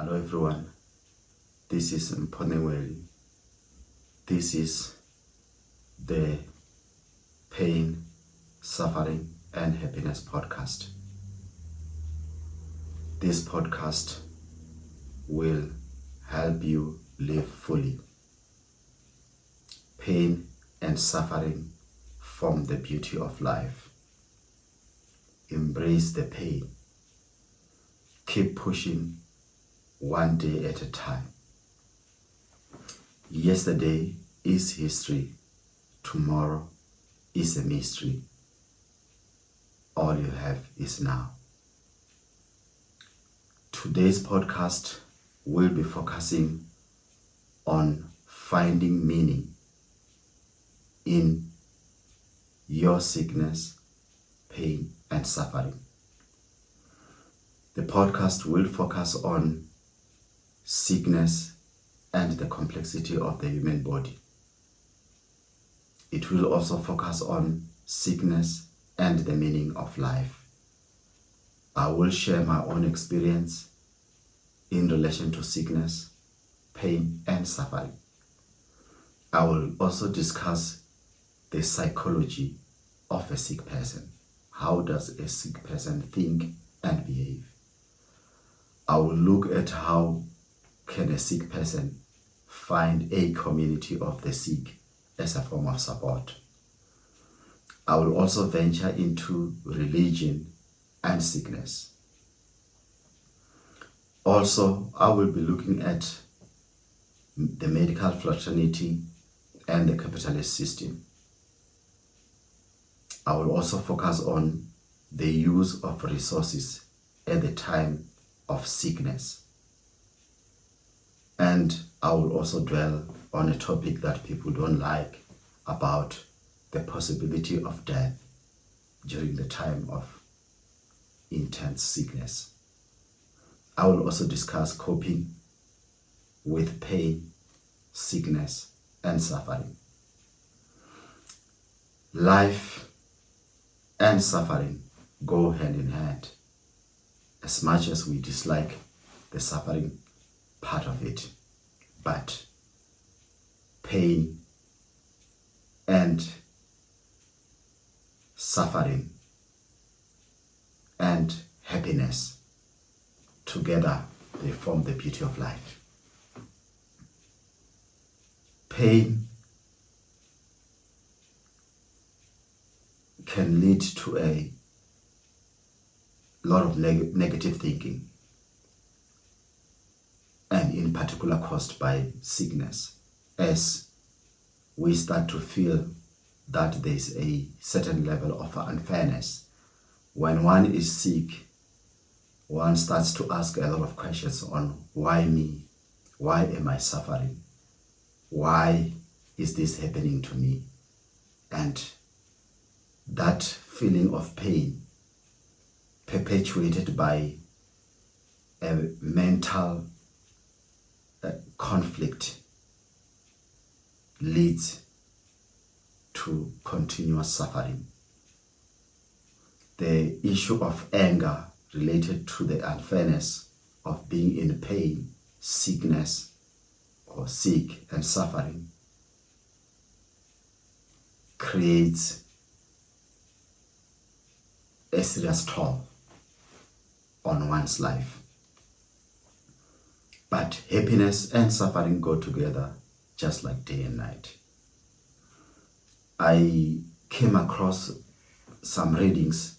Hello everyone, this is Mponeweli. This is the Pain, Suffering and Happiness podcast. This podcast will help you live fully. Pain and suffering form the beauty of life. Embrace the pain. Keep pushing one day at a time. Yesterday is history. Tomorrow is a mystery. All you have is now. Today's podcast will be focusing on finding meaning in your sickness, pain, and suffering. The podcast will focus on sickness and the complexity of the human body. It will also focus on sickness and the meaning of life. I will share my own experience in relation to sickness, pain, and suffering. I will also discuss the psychology of a sick person. How does a sick person think and behave? I will look at how can a sick person find a community of the sick as a form of support. I will also venture into religion and sickness. Also, I will be looking at the medical fraternity and the capitalist system. I will also focus on the use of resources at the time of sickness. And I will also dwell on a topic that people don't like about the possibility of death during the time of intense sickness. I will also discuss coping with pain, sickness, and suffering. Life and suffering go hand in hand. As much as we dislike the suffering part of it, but pain and suffering and happiness together, they form the beauty of life. Pain can lead to a lot of negative thinking, and in particular caused by sickness, as we start to feel that there's a certain level of unfairness. When one is sick, one starts to ask a lot of questions on why me? Why am I suffering? Why is this happening to me? And that feeling of pain, perpetuated by a mental conflict, leads to continuous suffering. The issue of anger related to the unfairness of being in pain, sickness, or sick and suffering creates a serious toll on one's life. But happiness and suffering go together just like day and night. I came across some readings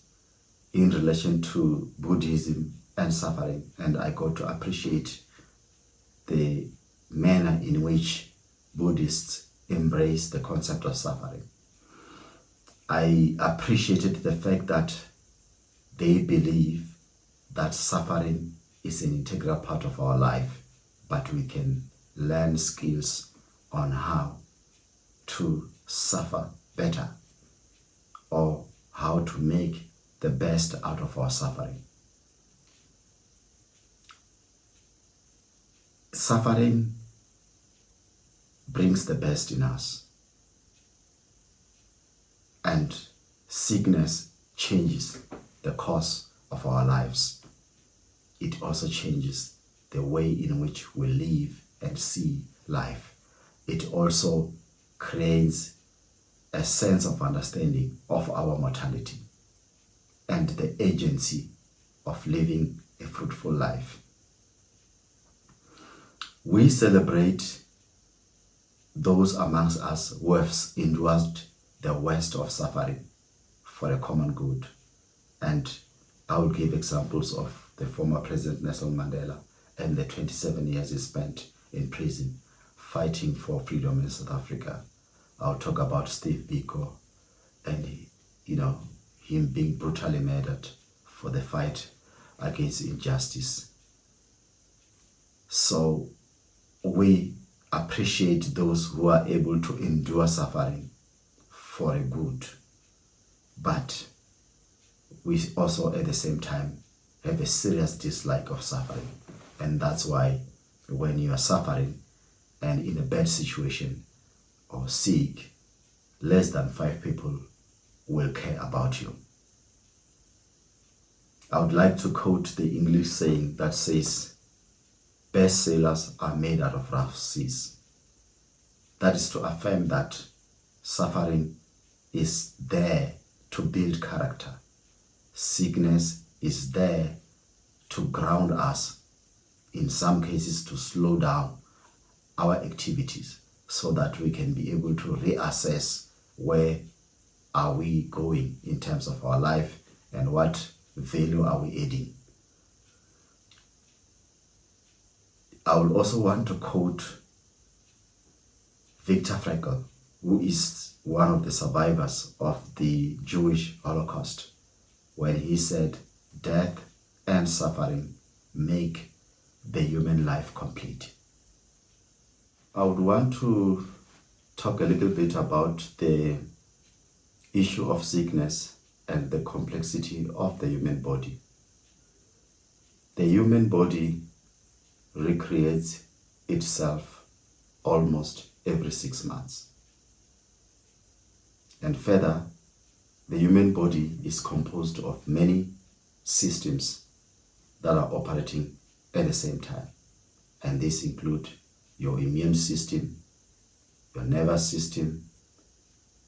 in relation to Buddhism and suffering, and I got to appreciate the manner in which Buddhists embrace the concept of suffering. I appreciated the fact that they believe that suffering is an integral part of our life, but we can learn skills on how to suffer better or how to make the best out of our suffering. Suffering brings the best in us, and sickness changes the course of our lives. It also changes the way in which we live and see life. It also creates a sense of understanding of our mortality and the agency of living a fruitful life. We celebrate those amongst us who have endured the worst of suffering for a common good. And I will give examples of the former President Nelson Mandela and the 27 years he spent in prison fighting for freedom in South Africa. I'll talk about Steve Biko and him being brutally murdered for the fight against injustice. So we appreciate those who are able to endure suffering for a good, but we also at the same time have a serious dislike of suffering. And that's why when you are suffering and in a bad situation or sick, less than 5 people will care about you. I would like to quote the English saying that says, best sailors are made out of rough seas. That is to affirm that suffering is there to build character. Sickness is there to ground us, in some cases to slow down our activities so that we can be able to reassess where are we going in terms of our life and what value are we adding. I would also want to quote Viktor Frankl, who is one of the survivors of the Jewish Holocaust, when he said, death and suffering make the human life complete. I would want to talk a little bit about the issue of sickness and the complexity of the human body. The human body recreates itself almost every 6 months. And further, the human body is composed of many systems that are operating at the same time. And these include your immune system, your nervous system,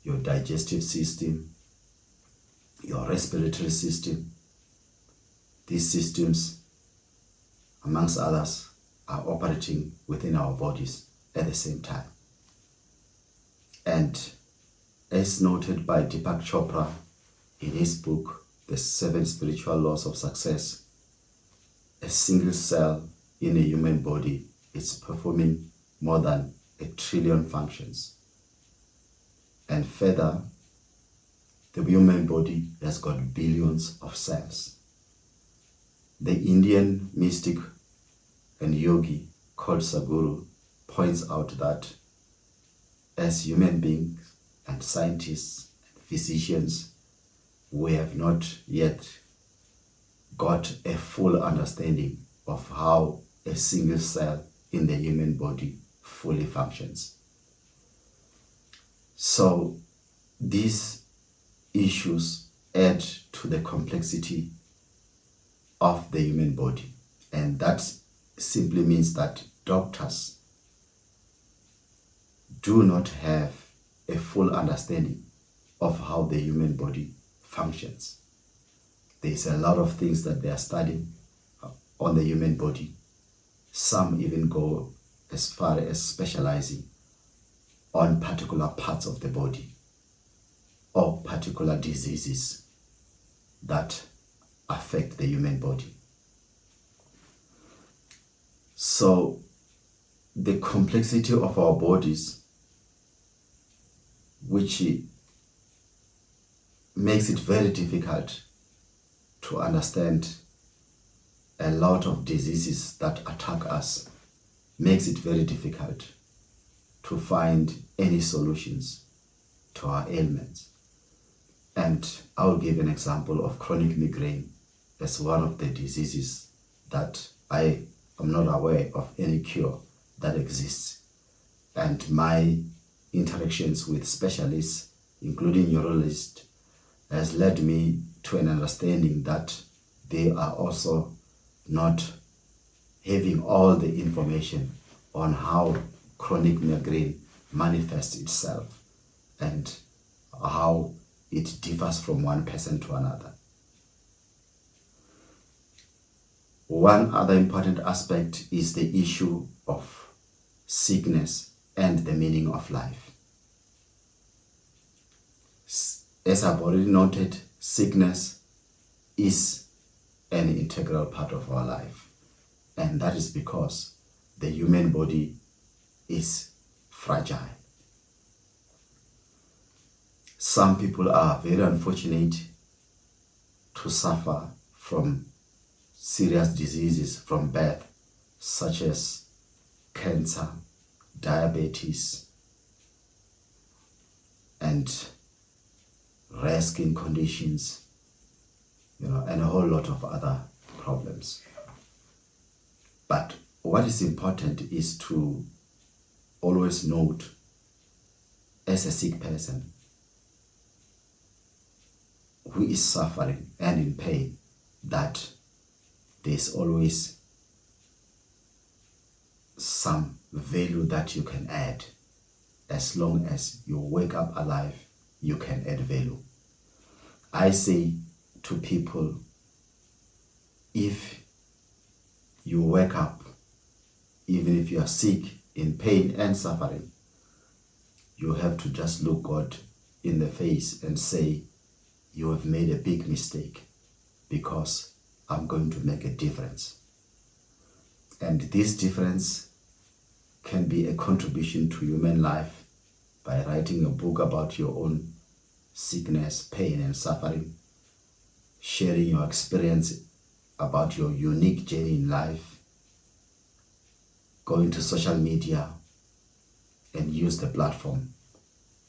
your digestive system, your respiratory system. These systems, amongst others, are operating within our bodies at the same time. And as noted by Deepak Chopra in his book, The 7 Spiritual Laws of Success, a single cell in a human body is performing more than 1 trillion functions. And further, the human body has got billions of cells. The Indian mystic and yogi called Sadhguru points out that as human beings and scientists and physicians, we have not yet got a full understanding of how a single cell in the human body fully functions. So these issues add to the complexity of the human body, and that simply means that doctors do not have a full understanding of how the human body functions. There's a lot of things that they are studying on the human body. Some even go as far as specializing on particular parts of the body or particular diseases that affect the human body. So the complexity of our bodies, which makes it very difficult to understand a lot of diseases that attack us, makes it very difficult to find any solutions to our ailments. And I'll give an example of chronic migraine as one of the diseases that I am not aware of any cure that exists. And my interactions with specialists, including neurologists, has led me to an understanding that they are also not having all the information on how chronic migraine manifests itself and how it differs from one person to another. One other important aspect is the issue of sickness and the meaning of life. As I've already noted, sickness is an integral part of our life, and that is because the human body is fragile. Some people are very unfortunate to suffer from serious diseases from birth, such as cancer, diabetes, and rare skin conditions, and a whole lot of other problems. But what is important is to always note, as a sick person who is suffering and in pain, that there's always some value that you can add. As long as you wake up alive, you can add value. I say to people, if you wake up, even if you are sick, in pain and suffering, you have to just look God in the face and say, you have made a big mistake, because I'm going to make a difference. And this difference can be a contribution to human life by writing a book about your own sickness, pain, and suffering, sharing your experience about your unique journey in life, going to social media and use the platform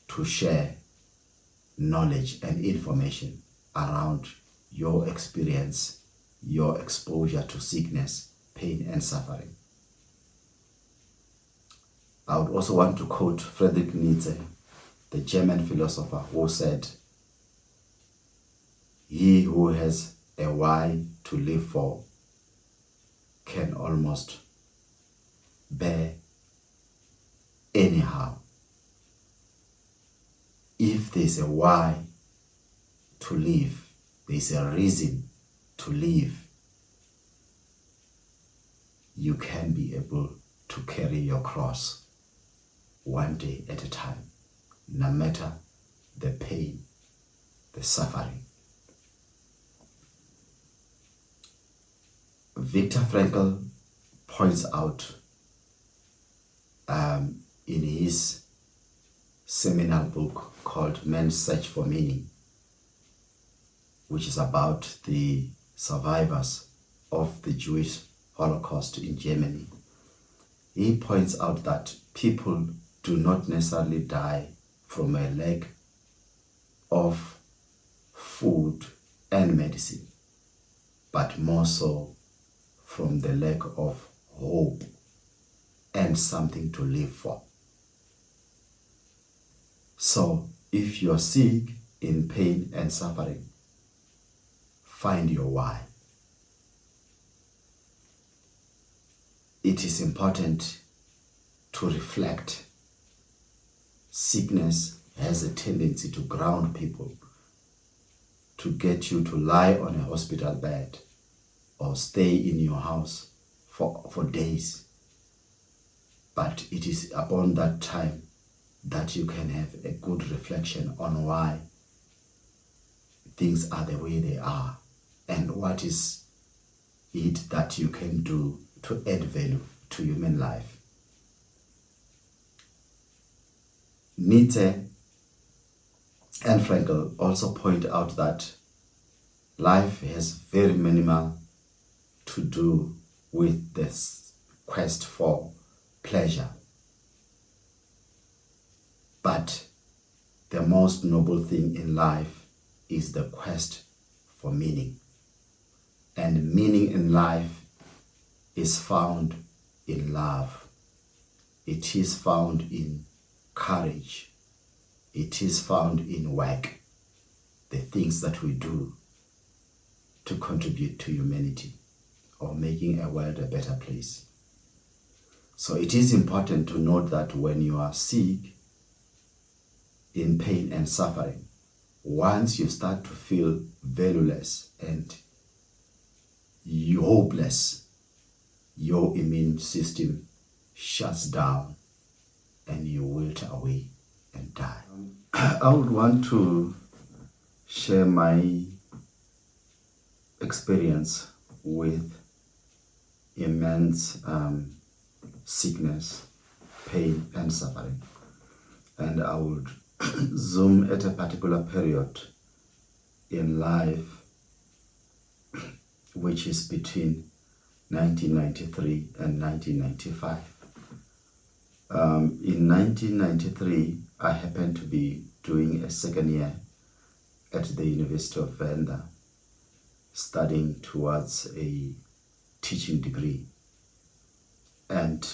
to share knowledge and information around your experience, your exposure to sickness, pain, and suffering. I would also want to quote Friedrich Nietzsche, the German philosopher, who said, "He who has a why to live for can almost bear anyhow." If there's a why to live, there's a reason to live, you can be able to carry your cross one day at a time, no matter the pain, the suffering. Viktor Frankl points out in his seminal book called Man's Search for Meaning, which is about the survivors of the Jewish Holocaust in Germany. He points out that people do not necessarily die from a lack of food and medicine, but more so from the lack of hope and something to live for. So if you're sick, in pain and suffering, find your why. It is important to reflect. Sickness has a tendency to ground people, to get you to lie on a hospital bed or stay in your house for days. But it is upon that time that you can have a good reflection on why things are the way they are and what is it that you can do to add value to human life. Nietzsche and Frankl also point out that life has very minimal to do with this quest for pleasure. But the most noble thing in life is the quest for meaning. And meaning in life is found in love. It is found in courage. It is found in work, the things that we do to contribute to humanity. or making a world a better place. So it is important to note that when you are sick, in pain and suffering, once you start to feel valueless and you hopeless, your immune system shuts down and you wilt away and die. I would want to share my experience with immense sickness, pain and suffering. And I would zoom at a particular period in life which is between 1993 and 1995. In 1993, I happened to be doing a second year at the University of Venda, studying towards a teaching degree. And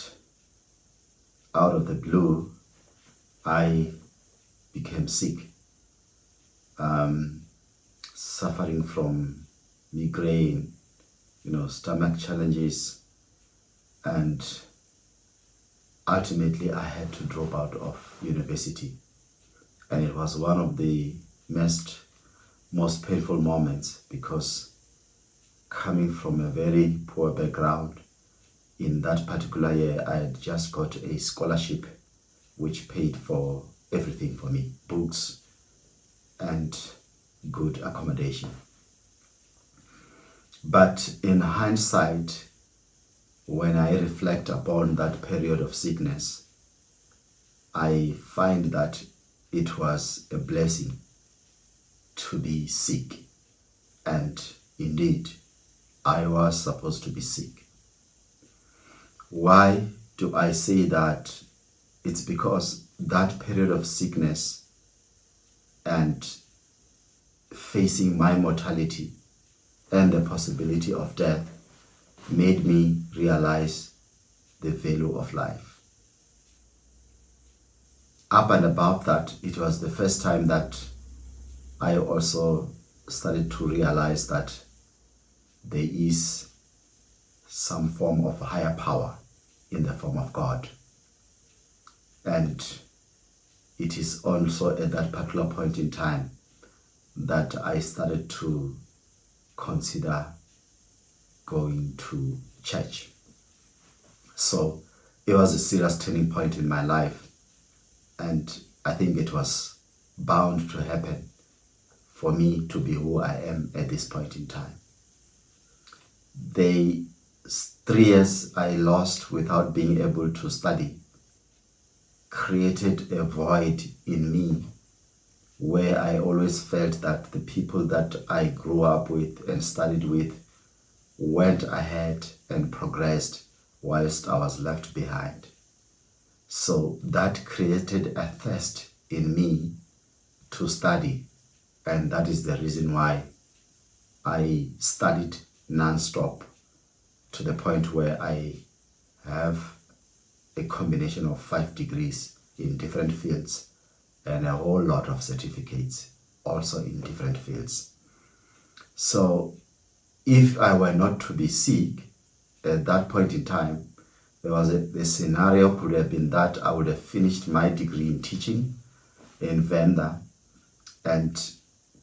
out of the blue, I became sick, suffering from migraine, stomach challenges, and ultimately I had to drop out of university. And it was one of the most painful moments, because coming from a very poor background, in that particular year I had just got a scholarship which paid for everything for me, books and good accommodation. But in hindsight, when I reflect upon that period of sickness, I find that it was a blessing to be sick. And indeed, I was supposed to be sick. Why do I say that? It's because that period of sickness and facing my mortality and the possibility of death made me realize the value of life. Up and above that, it was the first time that I also started to realize that there is some form of higher power in the form of God. And it is also at that particular point in time that I started to consider going to church. So it was a serious turning point in my life, and I think it was bound to happen for me to be who I am at this point in time. The 3 years I lost without being able to study created a void in me, where I always felt that the people that I grew up with and studied with went ahead and progressed whilst I was left behind. So that created a thirst in me to study, and that is the reason why I studied non-stop, to the point where I have a combination of 5 degrees in different fields and a whole lot of certificates also in different fields. So if I were not to be sick at that point in time, the scenario could have been that I would have finished my degree in teaching in Venda and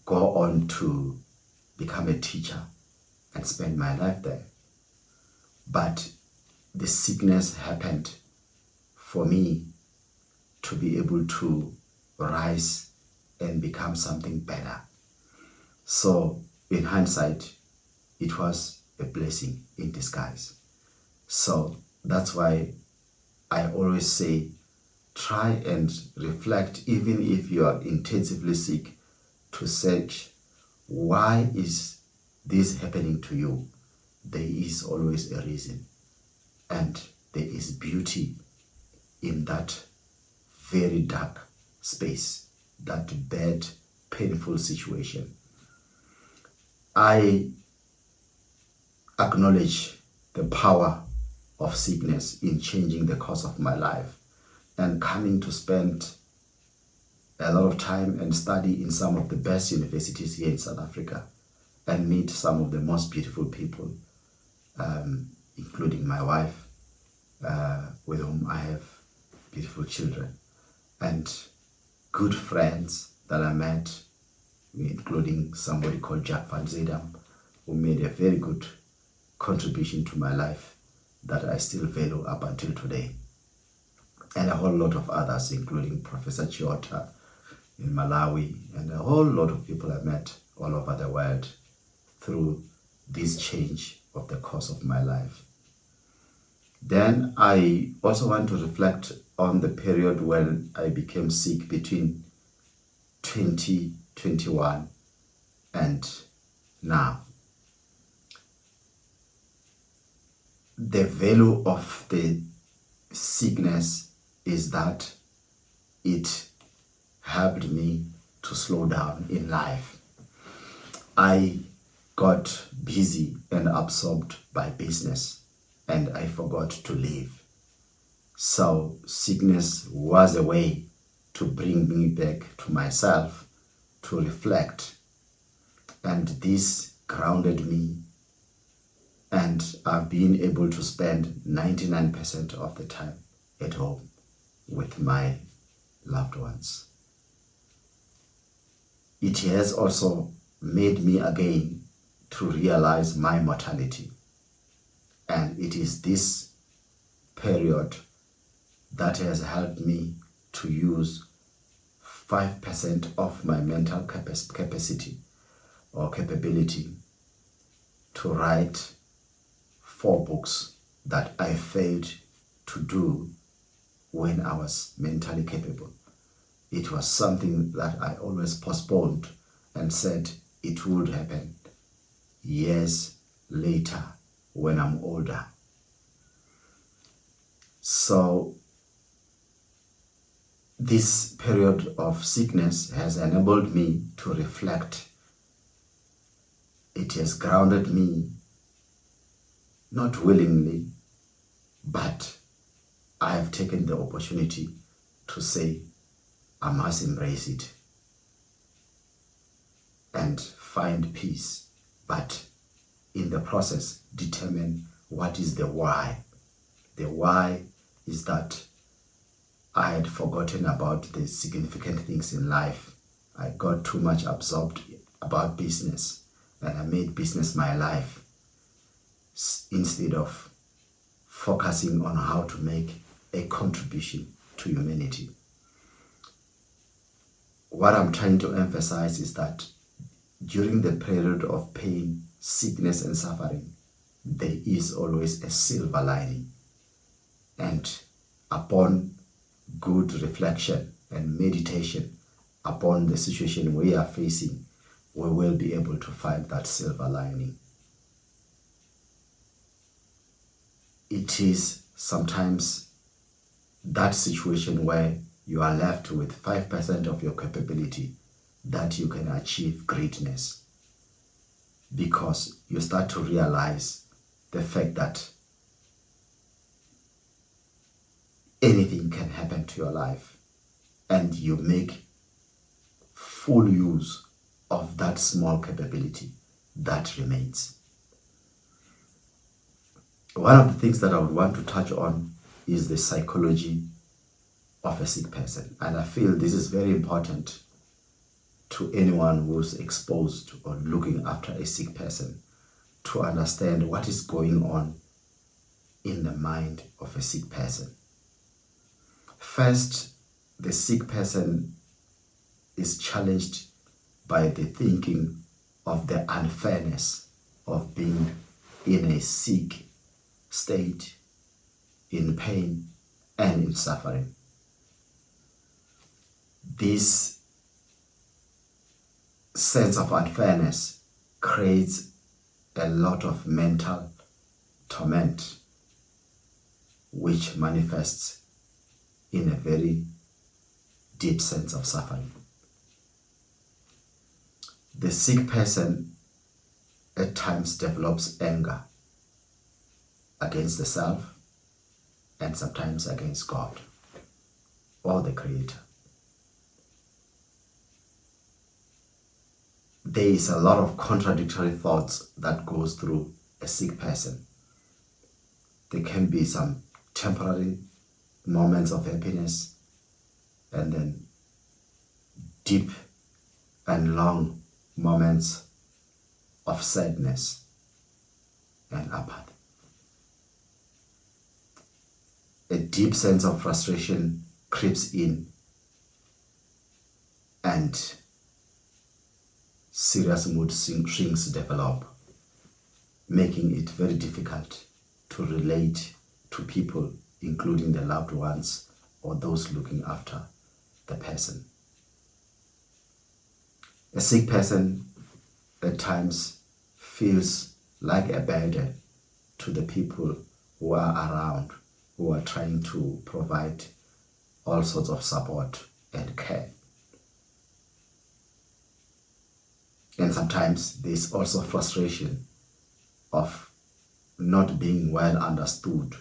go on to become a teacher and spend my life there. But the sickness happened for me to be able to rise and become something better. So in hindsight, it was a blessing in disguise. So that's why I always say, try and reflect, even if you are intensively sick, to search, why is this happening to you? There is always a reason, and there is beauty in that very dark space, that bad, painful situation. I acknowledge the power of sickness in changing the course of my life and coming to spend a lot of time and study in some of the best universities here in South Africa and meet some of the most beautiful people including my wife, with whom I have beautiful children, and good friends that I met, including somebody called Jack Van Zedam, who made a very good contribution to my life that I still value up until today. And a whole lot of others, including Professor Chiota in Malawi, and a whole lot of people I met all over the world through this change of the course of my life. Then I also want to reflect on the period when I became sick between 2021 and now. The value of the sickness is that it helped me to slow down in life. I got busy and absorbed by business, and I forgot to live. So sickness was a way to bring me back to myself, to reflect, and this grounded me, and I've been able to spend 99% of the time at home with my loved ones. It has also made me again to realize my mortality. And it is this period that has helped me to use 5% of my mental capacity or capability to write 4 books that I failed to do when I was mentally capable. It was something that I always postponed and said it would happen years later when I'm older. So this period of sickness has enabled me to reflect. It has grounded me, not willingly, but I have taken the opportunity to say, I must embrace it and find peace, but in the process determine what is the why. The why is that I had forgotten about the significant things in life. I got too much absorbed about business, and I made business my life instead of focusing on how to make a contribution to humanity. What I'm trying to emphasize is that during the period of pain, sickness, and suffering, there is always a silver lining. And upon good reflection and meditation upon the situation we are facing, we will be able to find that silver lining. It is sometimes that situation where you are left with 5% of your capability that you can achieve greatness, because you start to realize the fact that anything can happen to your life, and you make full use of that small capability that remains. One of the things that I would want to touch on is the psychology of a sick person, and I feel this is very important to anyone who's exposed or looking after a sick person, to understand what is going on in the mind of a sick person. First, the sick person is challenged by the thinking of the unfairness of being in a sick state, in pain and in suffering. This sense of unfairness creates a lot of mental torment, which manifests in a very deep sense of suffering. The sick person at times develops anger against the self and sometimes against God or the Creator. There is a lot of contradictory thoughts that goes through a sick person, there can be some temporary moments of happiness, and then deep and long moments of sadness and apathy. A deep sense of frustration creeps in, and serious mood swings develop, making it very difficult to relate to people, including the loved ones or those looking after the person. A sick person at times feels like a burden to the people who are around, who are trying to provide all sorts of support and care. And sometimes there's also frustration of not being well understood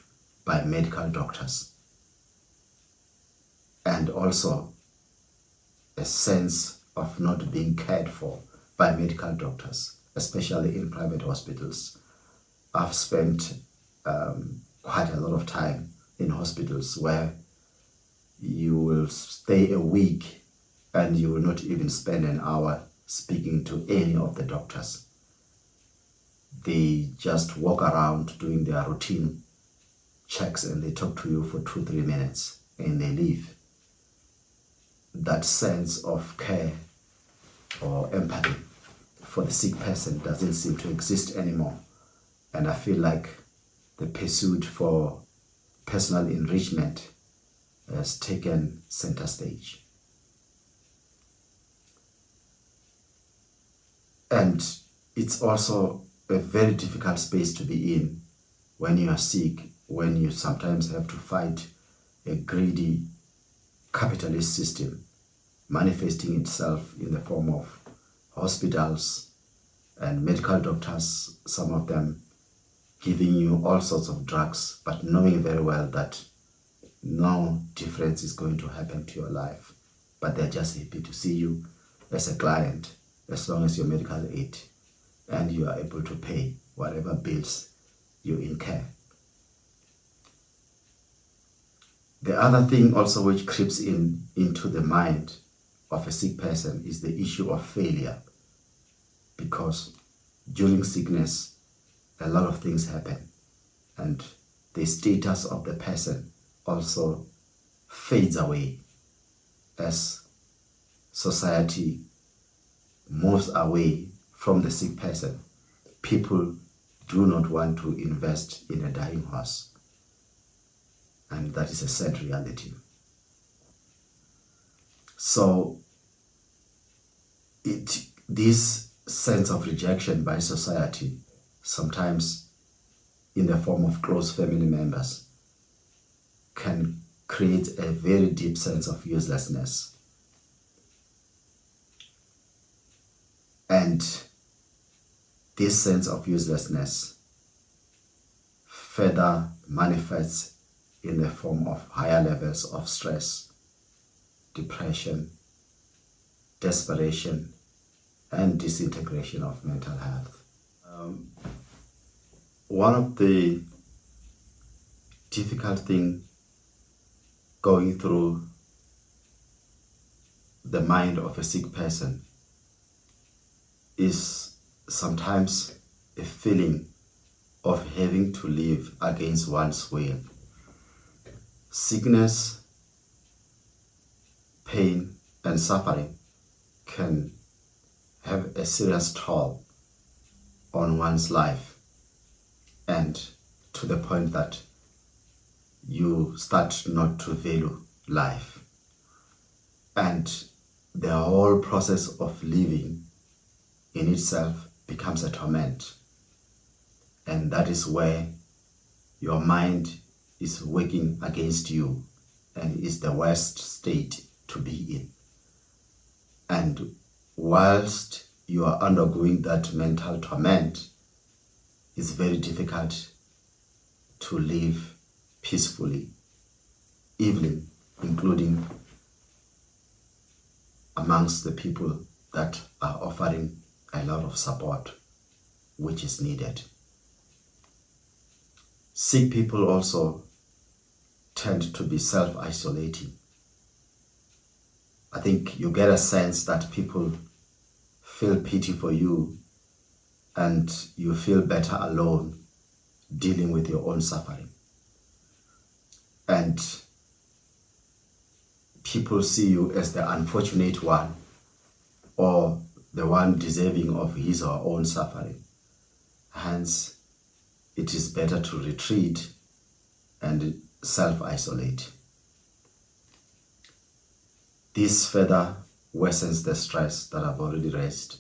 by medical doctors, and also a sense of not being cared for by medical doctors, especially in private hospitals. I've spent quite a lot of time in hospitals where you will stay a week and you will not even spend an hour speaking to any of the doctors. They just walk around doing their routine checks and they talk to you for 2-3 minutes and they leave. That sense of care or empathy for the sick person doesn't seem to exist anymore. And I feel like the pursuit for personal enrichment has taken center stage. And it's also a very difficult space to be in when you are sick, when you sometimes have to fight a greedy capitalist system manifesting itself in the form of hospitals and medical doctors, some of them giving you all sorts of drugs, but knowing very well that no difference is going to happen to your life. But they're just happy to see you as a client, as long as you're medical aid and you are able to pay whatever bills you incur. The other thing also which creeps into the mind of a sick person is the issue of failure, because during sickness a lot of things happen and the status of the person also fades away as society moves away from the sick person. People do not want to invest in a dying horse, and that is a sad reality. So this sense of rejection by society, sometimes in the form of close family members, can create a very deep sense of uselessness. And this sense of uselessness further manifests in the form of higher levels of stress, depression, desperation, and disintegration of mental health. One of the difficult things going through the mind of a sick person is sometimes a feeling of having to live against one's will. Sickness, pain, and suffering can have a serious toll on one's life, and to the point that you start not to value life. And the whole process of living in itself becomes a torment. And that is where your mind is working against you and is the worst state to be in. And whilst you are undergoing that mental torment, it's very difficult to live peacefully, even including amongst the people that are offering a lot of support which is needed. Sick people also tend to be self-isolating. I think you get a sense that people feel pity for you and you feel better alone dealing with your own suffering. And people see you as the unfortunate one or the one deserving of his or her own suffering. Hence, it is better to retreat and self-isolate. This further worsens the stress that I've already raised,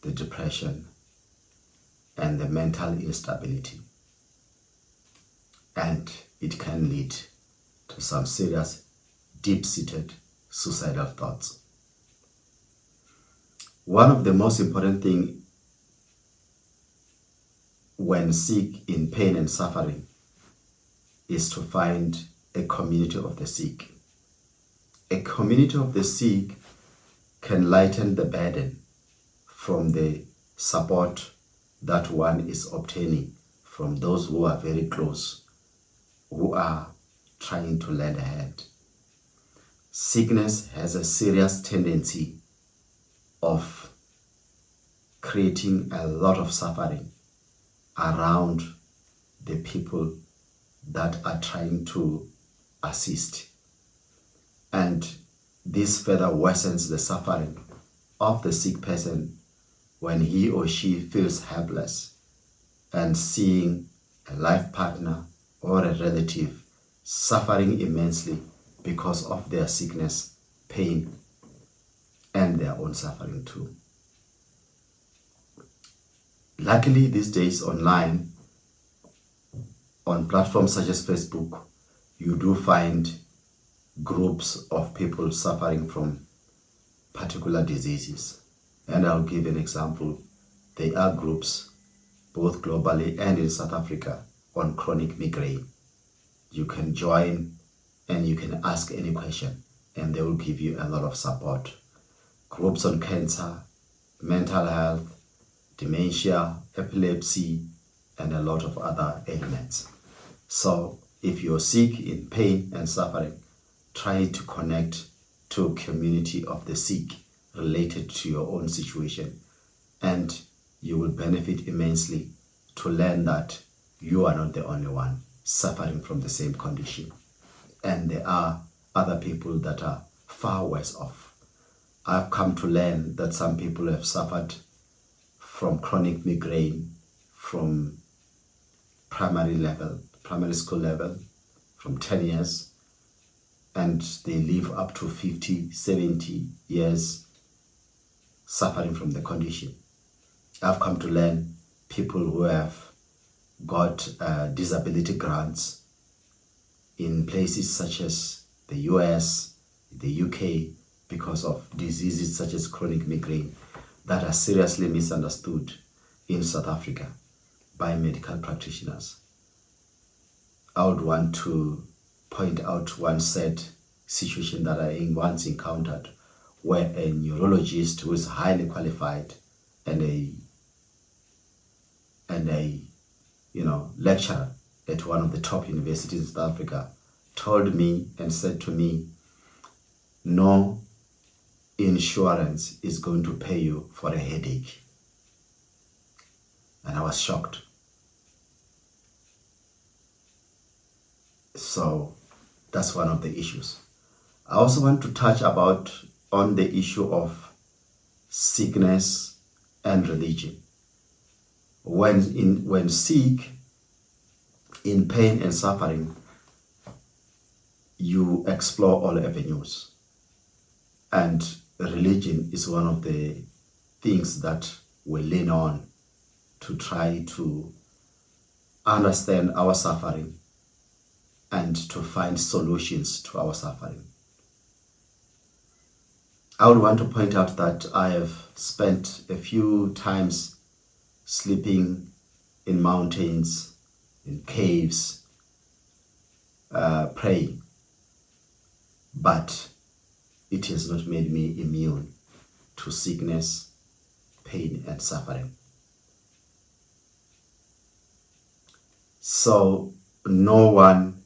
the depression, and the mental instability. And it can lead to some serious, deep-seated suicidal thoughts. One of the most important things when sick, in pain and suffering, is to find a community of the sick. A community of the sick can lighten the burden from the support that one is obtaining from those who are very close, who are trying to lend a hand. Sickness has a serious tendency of creating a lot of suffering around the people that are trying to assist. And this further worsens the suffering of the sick person when he or she feels helpless and seeing a life partner or a relative suffering immensely because of their sickness, pain, and their own suffering too. Luckily, these days online, on platforms such as Facebook, you do find groups of people suffering from particular diseases. And I'll give an example. There are groups, both globally and in South Africa, on chronic migraine. You can join and you can ask any question and they will give you a lot of support. Groups on cancer, mental health, dementia, epilepsy, and a lot of other ailments. So if you're sick, in pain and suffering, try to connect to a community of the sick related to your own situation, and you will benefit immensely to learn that you are not the only one suffering from the same condition. And there are other people that are far worse off. I've come to learn that some people have suffered from chronic migraine from primary school level, from 10 years, and they live up to 50, 70 years suffering from the condition. I've come to learn people who have got disability grants in places such as the US, the UK, because of diseases such as chronic migraine that are seriously misunderstood in South Africa by medical practitioners. I would want to point out one sad situation that I once encountered, where a neurologist who is highly qualified and a lecturer at one of the top universities in South Africa told me and said to me, no insurance is going to pay you for a headache. And I was shocked. So that's one of the issues. I also want to touch on the issue of sickness and religion. When sick, in pain and suffering, you explore all avenues. And religion is one of the things that we lean on to try to understand our suffering and to find solutions to our suffering. I would want to point out that I have spent a few times sleeping in mountains, in caves, praying, but it has not made me immune to sickness, pain, and suffering. So no one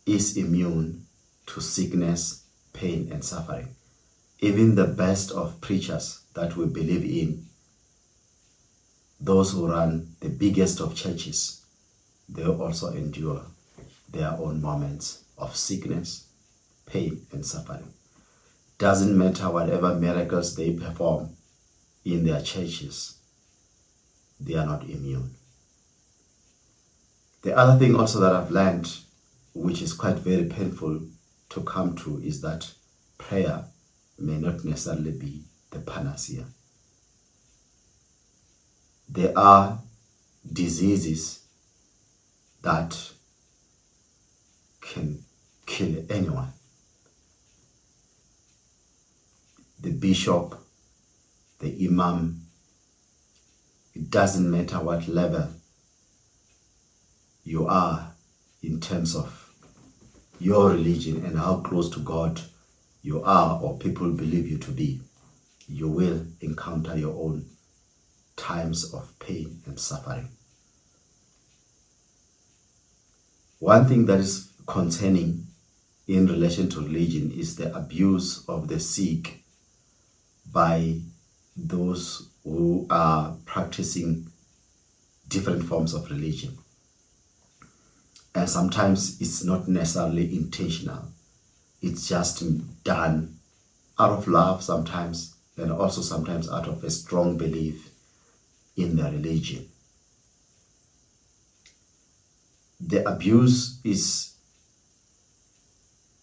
is immune to sickness, pain, and suffering. Even the best of preachers that we believe in, those who run the biggest of churches, they also endure their own moments of sickness, pain, and suffering. Doesn't matter whatever miracles they perform in their churches, they are not immune. The other thing also that I've learned, which is quite very painful to come to, is that prayer may not necessarily be the panacea. There are diseases that can kill anyone. The bishop, the imam, it doesn't matter what level you are in terms of your religion and how close to God you are or people believe you to be, you will encounter your own times of pain and suffering. One thing that is concerning in relation to religion is the abuse of the sick by those who are practicing different forms of religion. And sometimes it's not necessarily intentional. It's just done out of love sometimes, and also sometimes out of a strong belief in the religion. The abuse is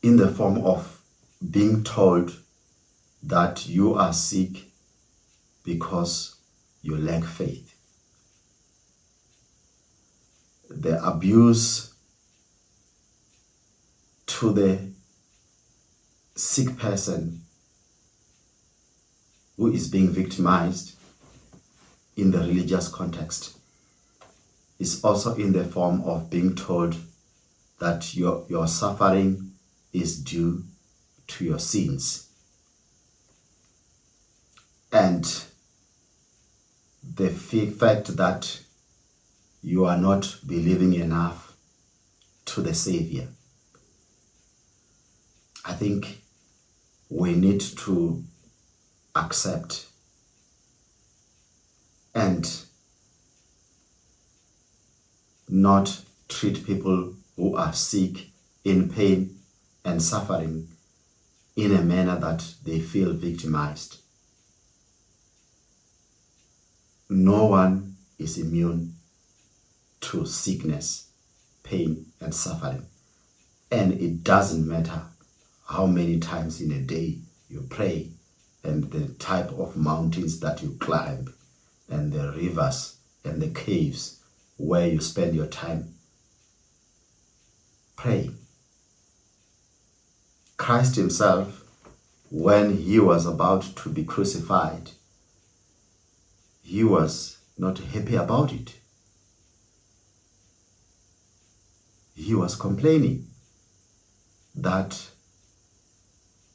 in the form of being told that you are sick because you lack faith. The abuse to the sick person who is being victimized in the religious context is also in the form of being told that your suffering is due to your sins. And the fact that you are not believing enough to the Savior. I think we need to accept and not treat people who are sick, in pain and suffering in a manner that they feel victimized. No one is immune to sickness, pain, and suffering. And it doesn't matter how many times in a day you pray and the type of mountains that you climb and the rivers and the caves where you spend your time. Pray. Christ himself, when he was about to be crucified, he was not happy about it. He was complaining that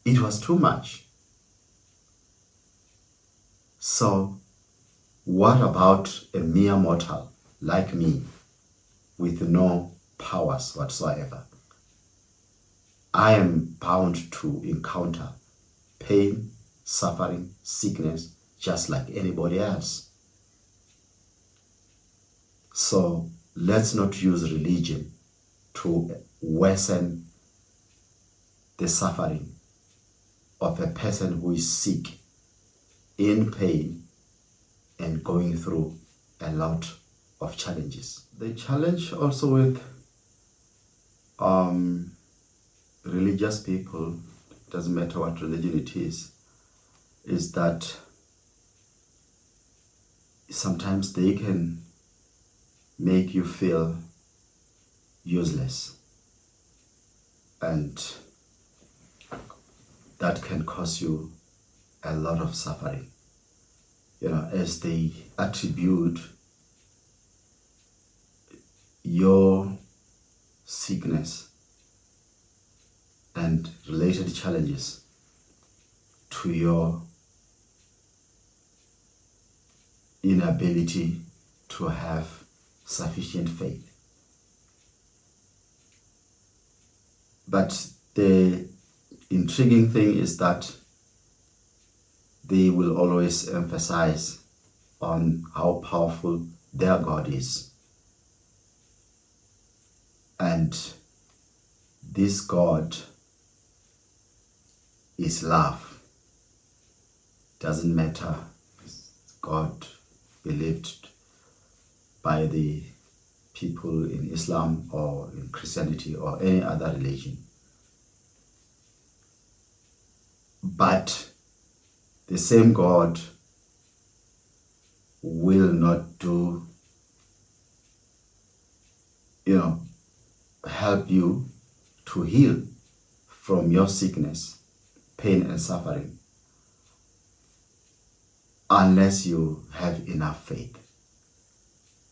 it was too much. So, what about a mere mortal like me with no powers whatsoever? I am bound to encounter pain, suffering, sickness, just like anybody else. So let's not use religion to worsen the suffering of a person who is sick, in pain, and going through a lot of challenges. The challenge also with religious people, doesn't matter what religion it is that sometimes they can make you feel useless, and that can cause you a lot of suffering, as they attribute your sickness and related challenges to your inability to have sufficient faith. But the intriguing thing is that they will always emphasize on how powerful their God is. And this God is love. Doesn't matter, God believed by the people in Islam or in Christianity or any other religion. But the same God will not do, help you to heal from your sickness, pain and suffering, unless you have enough faith,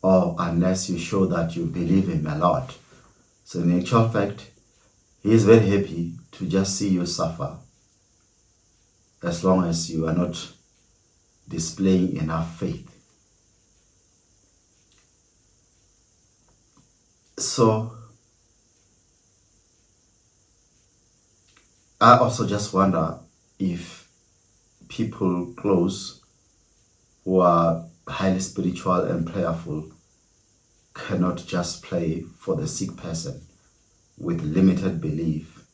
or unless you show that you believe Him a lot. So in actual fact, He is very happy to just see you suffer, as long as you are not displaying enough faith. So I also just wonder if people close who are highly spiritual and prayerful cannot just pray for the sick person with limited belief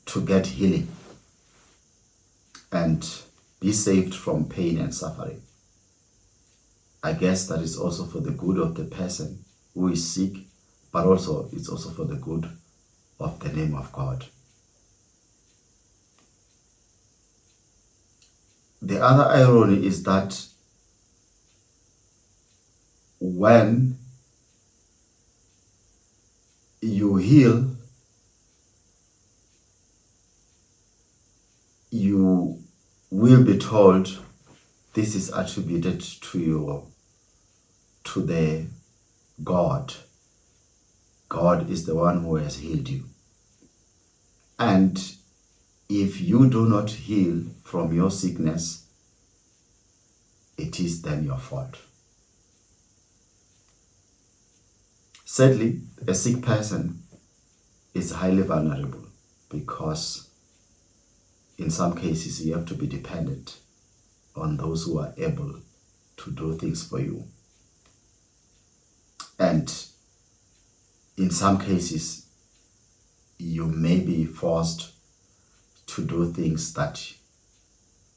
to get healing and be saved from pain and suffering. I guess that is also for the good of the person who is sick, but also it's also for the good of the name of God. The other irony is that when you heal, you will be told this is attributed to the God. God is the one who has healed you. And if you do not heal from your sickness, it is then your fault. Sadly, a sick person is highly vulnerable because in some cases you have to be dependent on those who are able to do things for you. And in some cases, you may be forced to do things that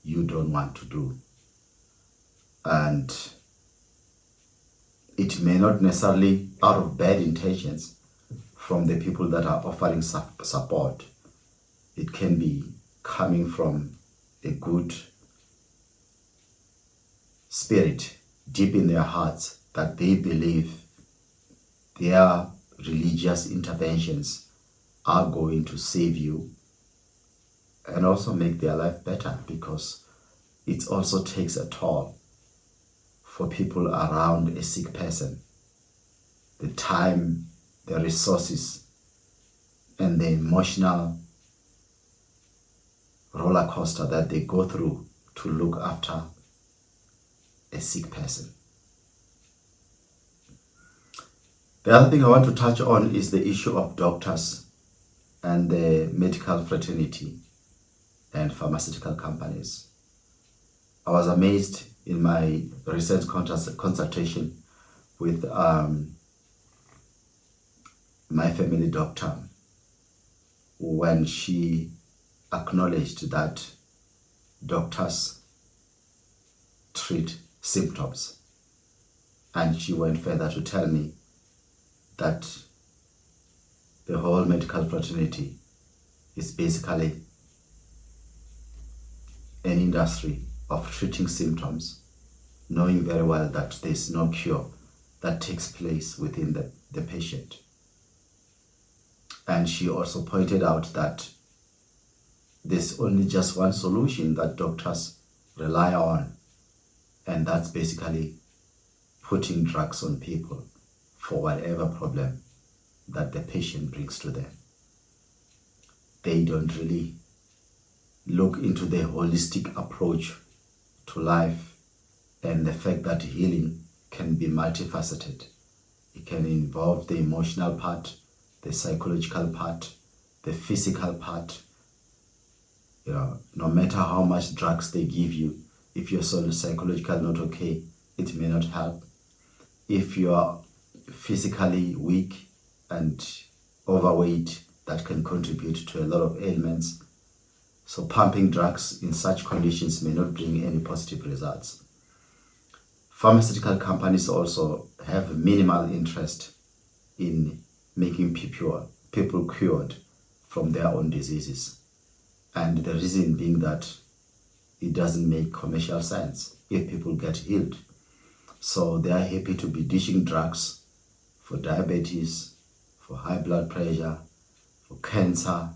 you don't want to do. And it may not necessarily out of bad intentions from the people that are offering support. It can be coming from a good spirit deep in their hearts that they believe their religious interventions are going to save you and also make their life better, because it also takes a toll for people around a sick person. The time, the resources, and the emotional roller coaster that they go through to look after a sick person. The other thing I want to touch on is the issue of doctors and the medical fraternity and pharmaceutical companies. I was amazed in my recent consultation with my family doctor when she acknowledged that doctors treat symptoms. And she went further to tell me that the whole medical fraternity is basically an industry of treating symptoms, knowing very well that there's no cure that takes place within the patient. And she also pointed out that there's only just one solution that doctors rely on, and that's basically putting drugs on people for whatever problem that the patient brings to them. They don't really look into the holistic approach to life and the fact that healing can be multifaceted It can involve the emotional part, the psychological part, the physical part. No matter how much drugs they give you, if you're psychological not okay, it may not help. If you are physically weak and overweight, that can contribute to a lot of ailments. So pumping drugs in such conditions may not bring any positive results. Pharmaceutical companies also have minimal interest in making people cured from their own diseases. And the reason being that it doesn't make commercial sense if people get healed. So they are happy to be dishing drugs for diabetes, for high blood pressure, for cancer,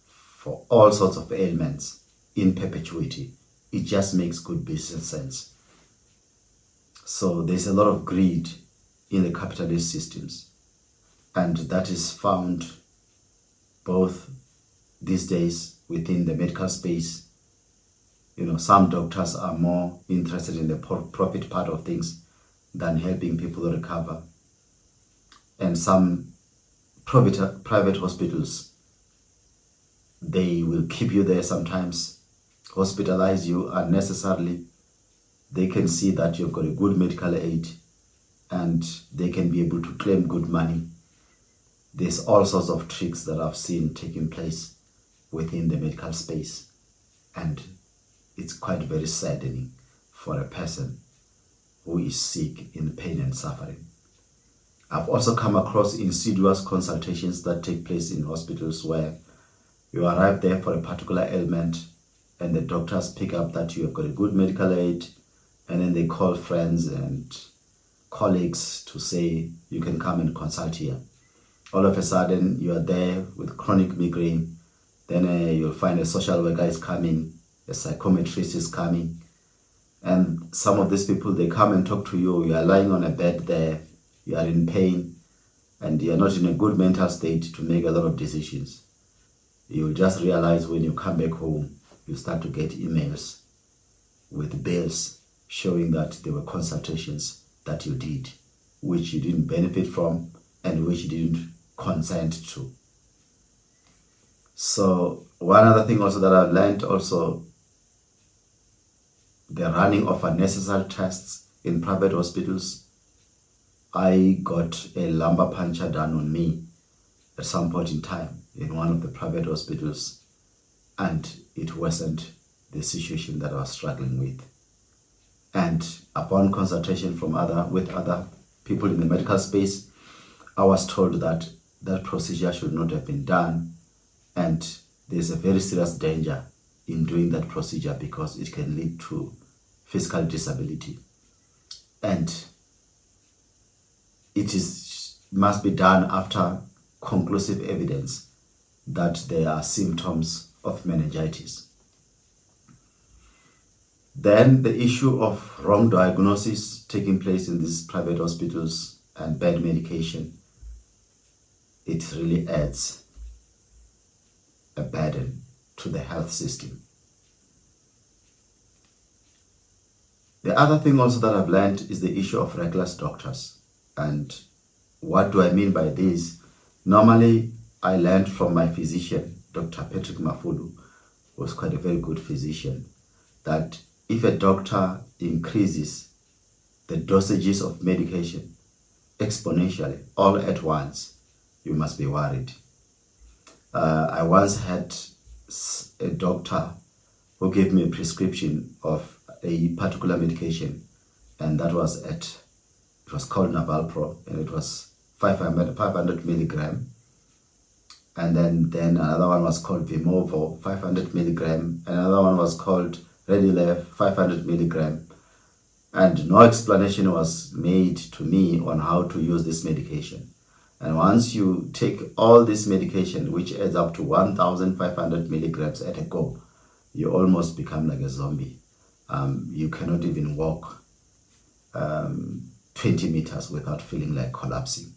for all sorts of ailments in perpetuity. It just makes good business sense. So there's a lot of greed in the capitalist systems, and that is found both these days within the medical space. Some doctors are more interested in the profit part of things than helping people recover. And some private hospitals, they will keep you there sometimes, hospitalize you unnecessarily. They can see that you've got a good medical aid and they can be able to claim good money. There's all sorts of tricks that I've seen taking place within the medical space, and it's quite very saddening for a person who is sick, in pain and suffering. I've also come across insidious consultations that take place in hospitals where you arrive there for a particular ailment and the doctors pick up that you have got a good medical aid, and then they call friends and colleagues to say you can come and consult here. All of a sudden you are there with chronic migraine. Then you'll find a social worker is coming, a psychometrist is coming, and some of these people, they come and talk to you. You are lying on a bed there, you are in pain, and you are not in a good mental state to make a lot of decisions. You'll just realize when you come back home, you start to get emails with bills showing that there were consultations that you did, which you didn't benefit from and which you didn't consent to. So one other thing also that I've learned also, the running of unnecessary tests in private hospitals. I got a lumbar puncture done on me at some point in time in one of the private hospitals, and it wasn't the situation that I was struggling with. And upon consultation with other people in the medical space, I was told that that procedure should not have been done, and there's a very serious danger in doing that procedure because it can lead to physical disability, and it must be done after conclusive evidence that there are symptoms of meningitis. Then the issue of wrong diagnosis taking place in these private hospitals and bad medication, it really adds a burden to the health system. The other thing also that I've learned is the issue of reckless doctors. And what do I mean by this? Normally, I learned from my physician, Dr. Patrick Mafulu, who was quite a very good physician, that if a doctor increases the dosages of medication exponentially all at once, you must be worried. I once had a doctor who gave me a prescription of a particular medication, and that was it was called Navalpro, and it was 500 milligram. And then another one was called Vimovo, 500 milligram. Another one was called Redilev, 500 milligram. And no explanation was made to me on how to use this medication. And once you take all this medication, which adds up to 1,500 milligrams at a go, you almost become like a zombie. You cannot even walk 20 meters without feeling like collapsing.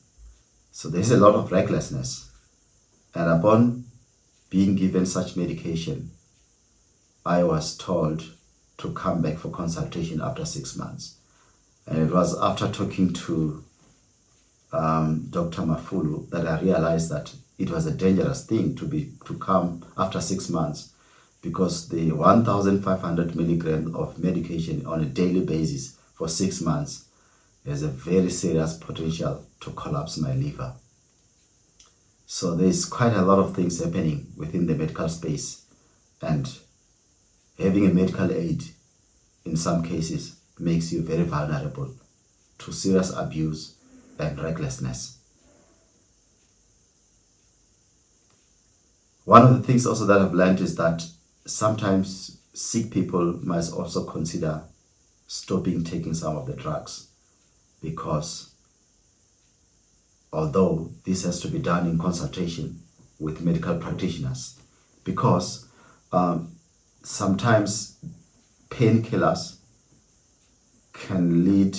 So there's a lot of recklessness. And upon being given such medication, I was told to come back for consultation after 6 months. And it was after talking to Dr. Mafulu, that I realized that it was a dangerous thing to come after 6 months, because the 1,500 milligrams of medication on a daily basis for 6 months has a very serious potential to collapse my liver. So there's quite a lot of things happening within the medical space, and having a medical aid in some cases makes you very vulnerable to serious abuse and recklessness. One of the things also that I've learned is that sometimes sick people must also consider stopping taking some of the drugs, because although this has to be done in consultation with medical practitioners, because sometimes painkillers can lead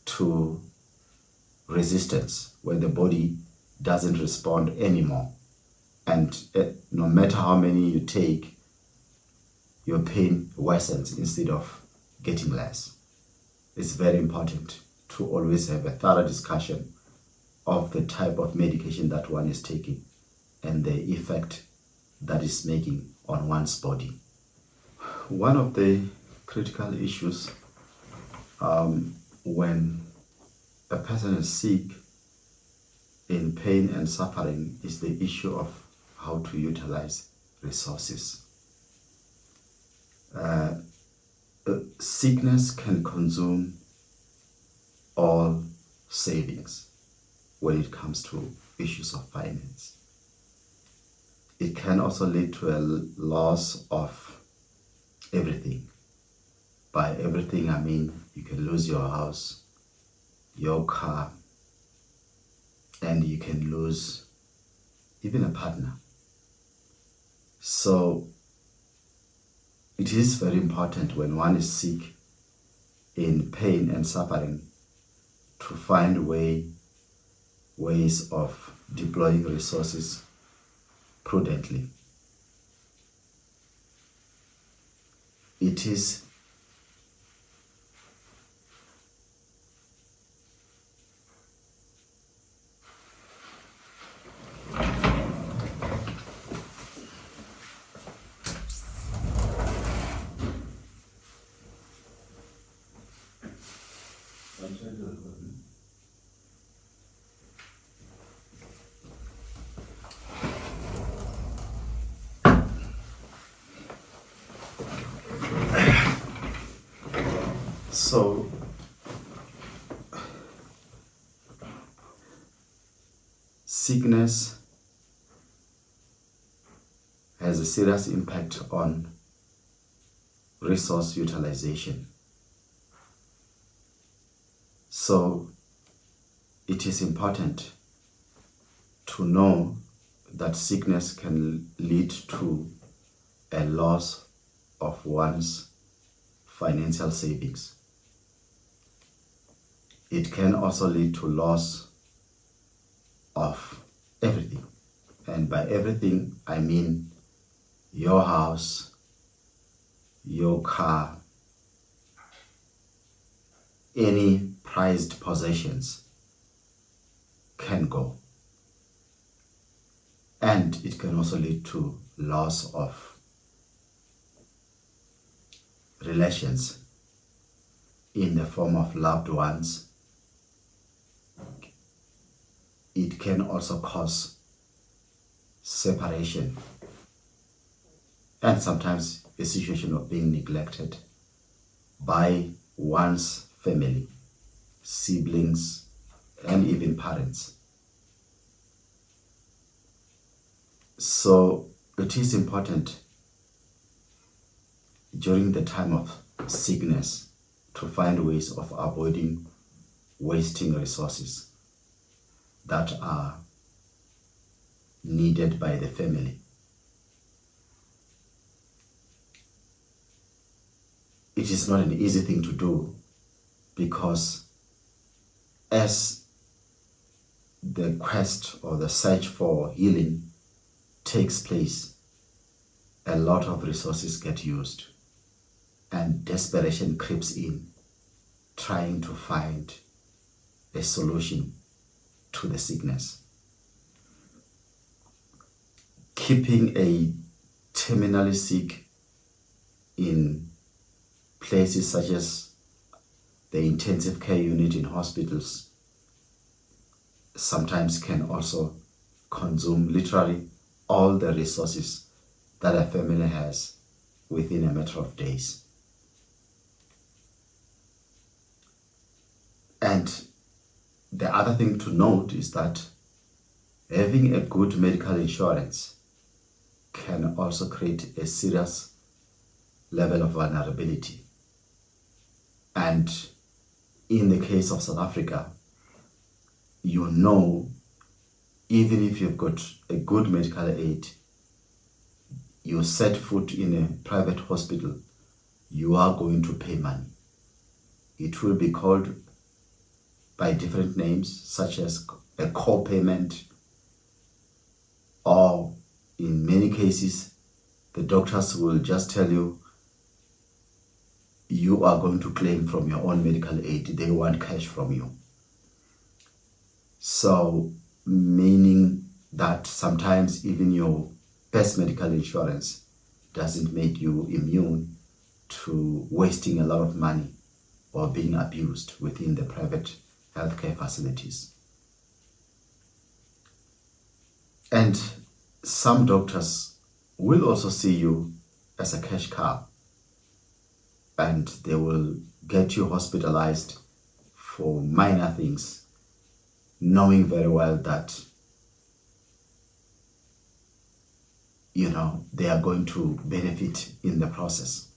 to resistance where the body doesn't respond anymore, and no matter how many you take, your pain worsens instead of getting less. It's very important to always have a thorough discussion of the type of medication that one is taking and the effect that is making on one's body. One of the critical issues when a person is sick, in pain and suffering, is the issue of how to utilize resources. Sickness can consume all savings when it comes to issues of finance. It can also lead to a loss of everything. By everything, I mean you can lose your house, your car, and you can lose even a partner. So it is very important when one is sick, in pain and suffering, to find ways of deploying resources prudently. It is so sickness has a serious impact on resource utilization. So it is important to know that sickness can lead to a loss of one's financial savings. It can also lead to loss of everything. And by everything, I mean your house, your car, any prized possessions can go. And it can also lead to loss of relations in the form of loved ones. It can also cause separation and sometimes a situation of being neglected by one's family, siblings, and even parents. So it is important during the time of sickness to find ways of avoiding wasting resources that are needed by the family. It is not an easy thing to do, because as the quest or the search for healing takes place, a lot of resources get used and desperation creeps in, trying to find a solution to the sickness. Keeping a terminally sick in places such as the intensive care unit in hospitals sometimes can also consume literally all the resources that a family has within a matter of days. And the other thing to note is that having a good medical insurance can also create a serious level of vulnerability. And in the case of South Africa, you know, even if you've got a good medical aid, you set foot in a private hospital, you are going to pay money. It will be called by different names, such as a co-payment, or in many cases, the doctors will just tell you, you are going to claim from your own medical aid. They want cash from you. So, meaning that sometimes even your best medical insurance doesn't make you immune to wasting a lot of money or being abused within the private healthcare facilities. And some doctors will also see you as a cash cow, and they will get you hospitalized for minor things, knowing very well that, they are going to benefit in the process.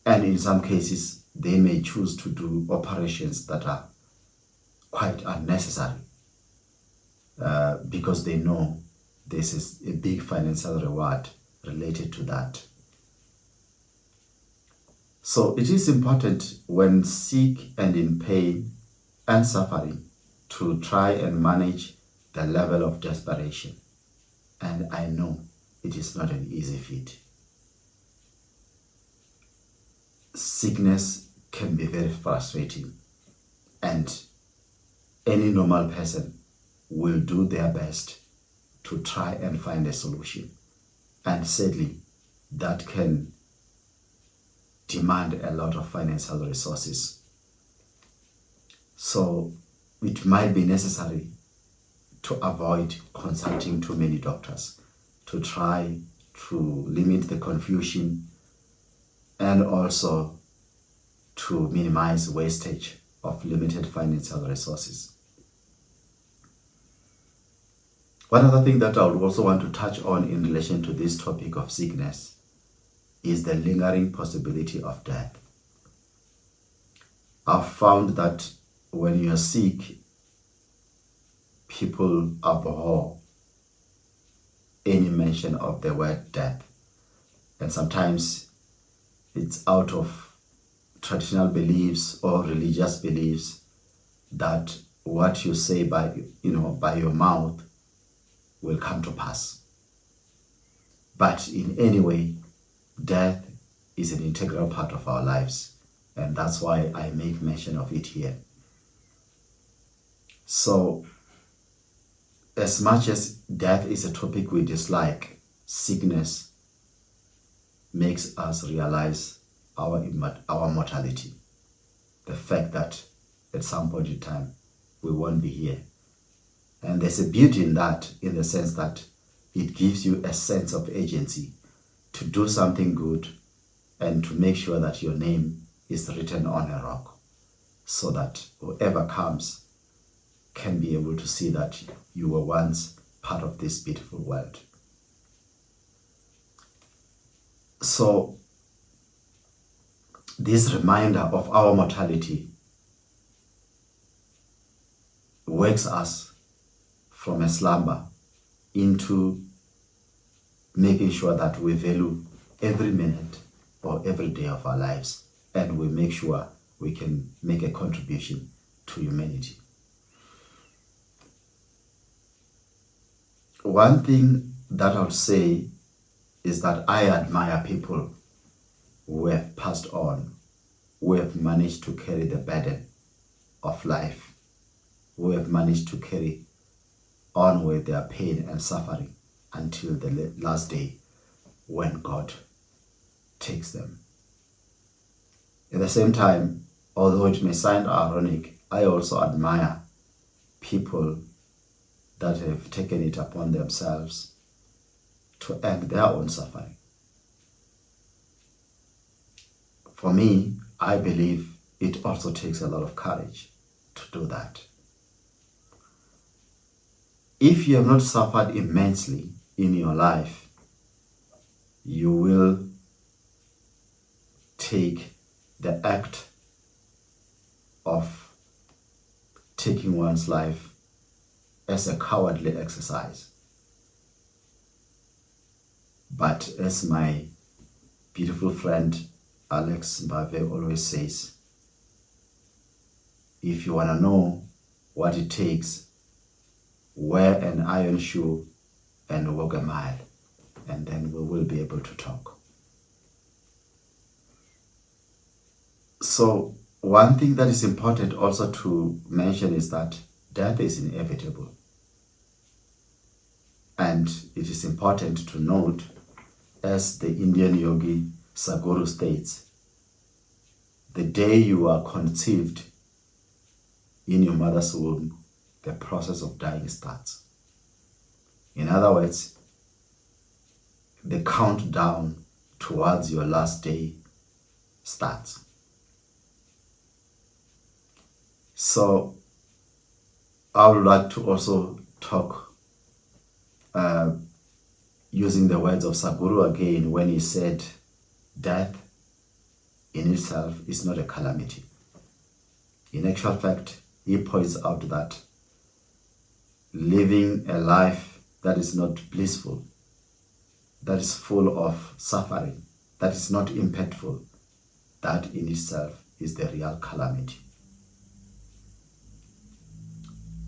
And in some cases, they may choose to do operations that are quite unnecessary because they know this is a big financial reward related to that. So it is important when sick and in pain and suffering to try and manage the level of desperation. And I know it is not an easy feat. Sickness can be very frustrating, and any normal person will do their best to try and find a solution. And sadly, that can demand a lot of financial resources. So it might be necessary to avoid consulting too many doctors, to try to limit the confusion, and also to minimize wastage of limited financial resources. One other thing that I would also want to touch on in relation to this topic of sickness is the lingering possibility of death. I've found that when you're sick, people abhor any mention of the word death. And sometimes it's out of traditional beliefs or religious beliefs that what you say by your mouth will come to pass. But in any way, death is an integral part of our lives, and that's why I make mention of it here. So, as much as death is a topic we dislike, sickness makes us realize our mortality. The fact that at some point in time, we won't be here. And there's a beauty in that, in the sense that it gives you a sense of agency to do something good and to make sure that your name is written on a rock, so that whoever comes can be able to see that you were once part of this beautiful world. So this reminder of our mortality wakes us from a slumber into making sure that we value every minute or every day of our lives, and we make sure we can make a contribution to humanity. One thing that I'll say is that I admire people who have passed on, who have managed to carry the burden of life who have managed to carry on with their pain and suffering until the last day when God takes them. At the same time, although it may sound ironic, I also admire people that have taken it upon themselves to end their own suffering. For me, I believe it also takes a lot of courage to do that. If you have not suffered immensely in your life, you will take the act of taking one's life as a cowardly exercise. But as my beautiful friend Alex Mbave always says, if you want to know what it takes, wear an iron shoe and walk a mile, and then we will be able to talk. So one thing that is important also to mention is that death is inevitable. And it is important to note, as the Indian yogi Sadhguru states, the day you are conceived in your mother's womb, the process of dying starts. In other words, the countdown towards your last day starts. So I would like to also talk using the words of Sadhguru again when he said, death in itself is not a calamity. In actual fact, he points out that living a life that is not blissful, that is full of suffering, that is not impactful, that in itself is the real calamity.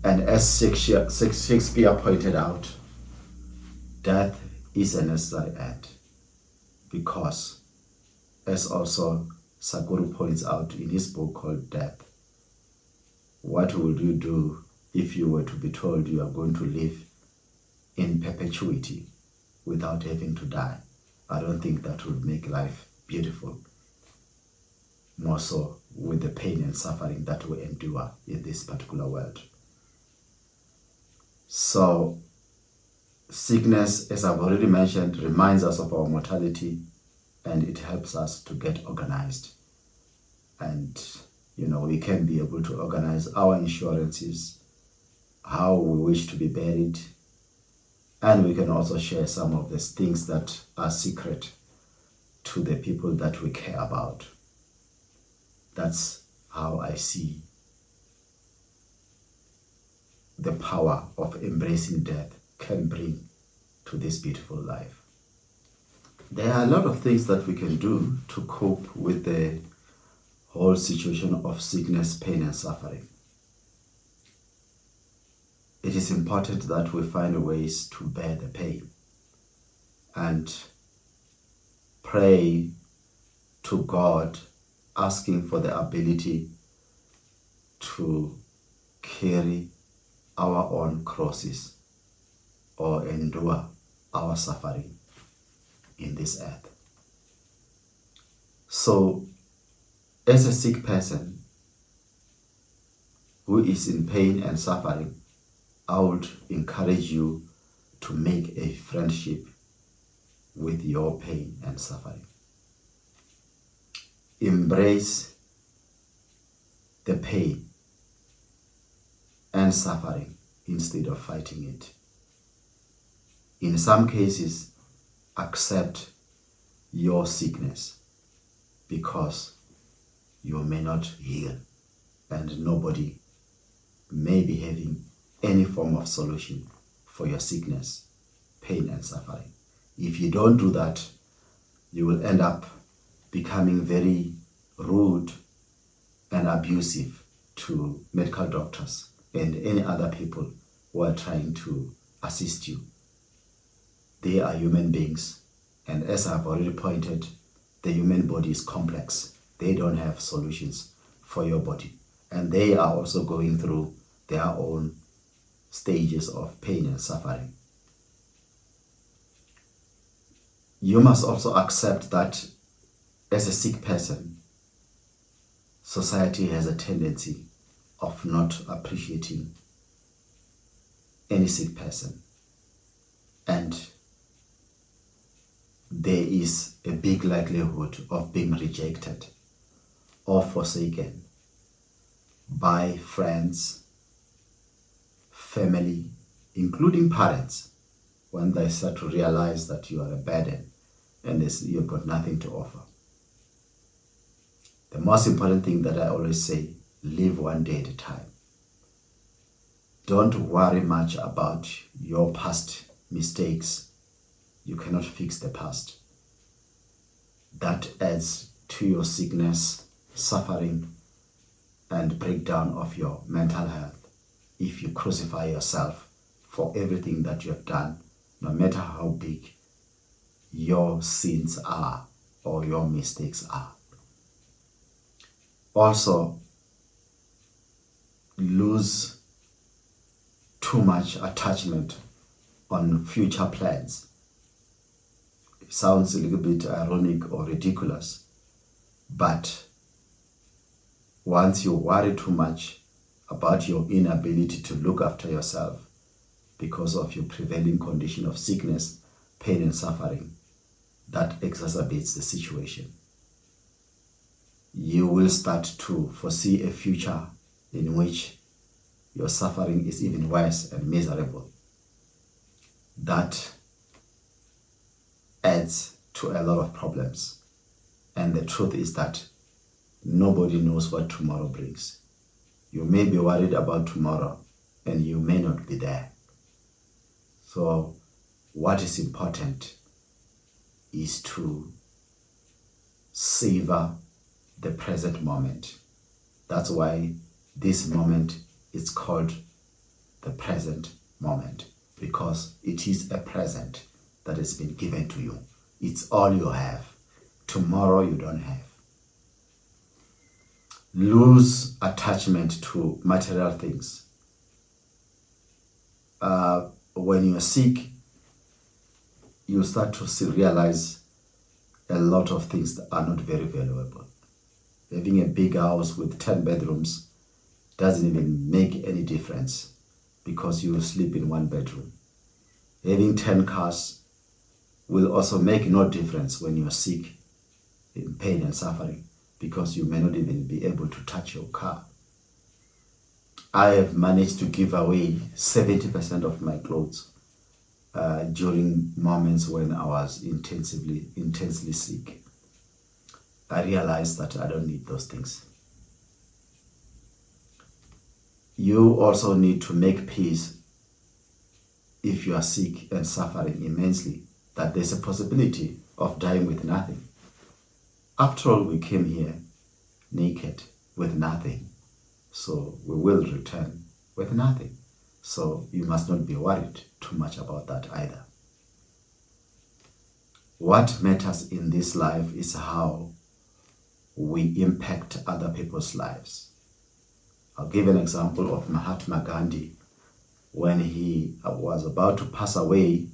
And as Shakespeare pointed out, death is a necessary end, because, as also Sadhguru points out in his book called Death, what would you do if you were to be told you are going to live in perpetuity without having to die? I don't think that would make life beautiful, more so with the pain and suffering that we endure in this particular world. So sickness, as I've already mentioned, reminds us of our mortality, and it helps us to get organized. And, we can be able to organize our insurances, how we wish to be buried, and we can also share some of the things that are secret to the people that we care about. That's how I see the power of embracing death can bring to this beautiful life. There are a lot of things that we can do to cope with the whole situation of sickness, pain, and suffering. It is important that we find ways to bear the pain and pray to God, asking for the ability to carry our own crosses or endure our suffering in this earth. So, as a sick person who is in pain and suffering, I would encourage you to make a friendship with your pain and suffering. Embrace the pain and suffering instead of fighting it. In some cases, accept your sickness, because you may not heal, and nobody may be having any form of solution for your sickness, pain, and suffering. If you don't do that, you will end up becoming very rude and abusive to medical doctors and any other people who are trying to assist you. They are human beings, and as I've already pointed, the human body is complex. They don't have solutions for your body, and they are also going through their own stages of pain and suffering. You must also accept that as a sick person, society has a tendency of not appreciating any sick person. And there is a big likelihood of being rejected or forsaken by friends, family, including parents, when they start to realize that you are a burden and you've got nothing to offer. The most important thing that I always say, live one day at a time. Don't worry much about your past mistakes. You cannot fix the past. That adds to your sickness, suffering, and breakdown of your mental health if you crucify yourself for everything that you have done, no matter how big your sins are or your mistakes are. Also, lose too much attachment on future plans. It sounds a little bit ironic or ridiculous, but once you worry too much about your inability to look after yourself because of your prevailing condition of sickness, pain, and suffering, that exacerbates the situation. You will start to foresee a future in which your suffering is even worse and miserable. That adds to a lot of problems. And the truth is that nobody knows what tomorrow brings. You may be worried about tomorrow and you may not be there. So what is important is to savor the present moment. That's why this moment is called the present moment, because it is a present that has been given to you. It's all you have. Tomorrow you don't have. Lose attachment to material things. When you're sick, you start to realize a lot of things that are not very valuable. Having a big house with 10 bedrooms doesn't even make any difference because you will sleep in one bedroom. Having 10 cars will also make no difference when you're sick, in pain and suffering, because you may not even be able to touch your car. I have managed to give away 70% of my clothes during moments when I was intensely sick. I realized that I don't need those things. You also need to make peace if you are sick and suffering immensely, that there's a possibility of dying with nothing. After all, we came here naked with nothing, so we will return with nothing. So you must not be worried too much about that either. What matters in this life is how we impact other people's lives. I'll give an example of Mahatma Gandhi. When he was about to pass away,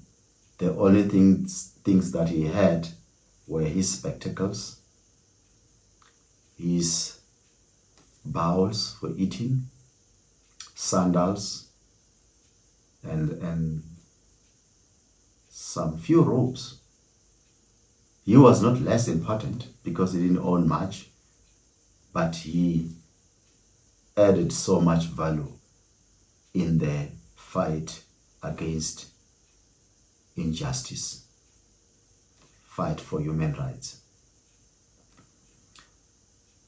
the only things that he had were his spectacles, his bowls for eating, sandals, and some few robes. He was not less important because he didn't own much, but he added so much value in the fight against injustice, fight for human rights.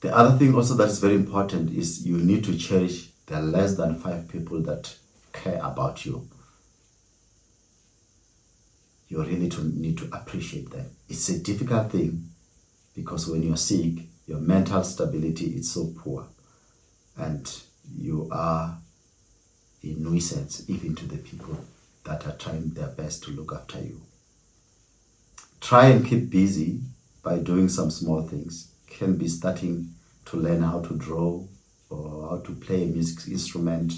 The other thing also that is very important is you need to cherish the less than 5 people that care about you. You really need to appreciate them. It's a difficult thing because when you're sick, your mental stability is so poor and you are a nuisance even to the people that are trying their best to look after you. Try and keep busy by doing some small things. Can be starting to learn how to draw or how to play a music instrument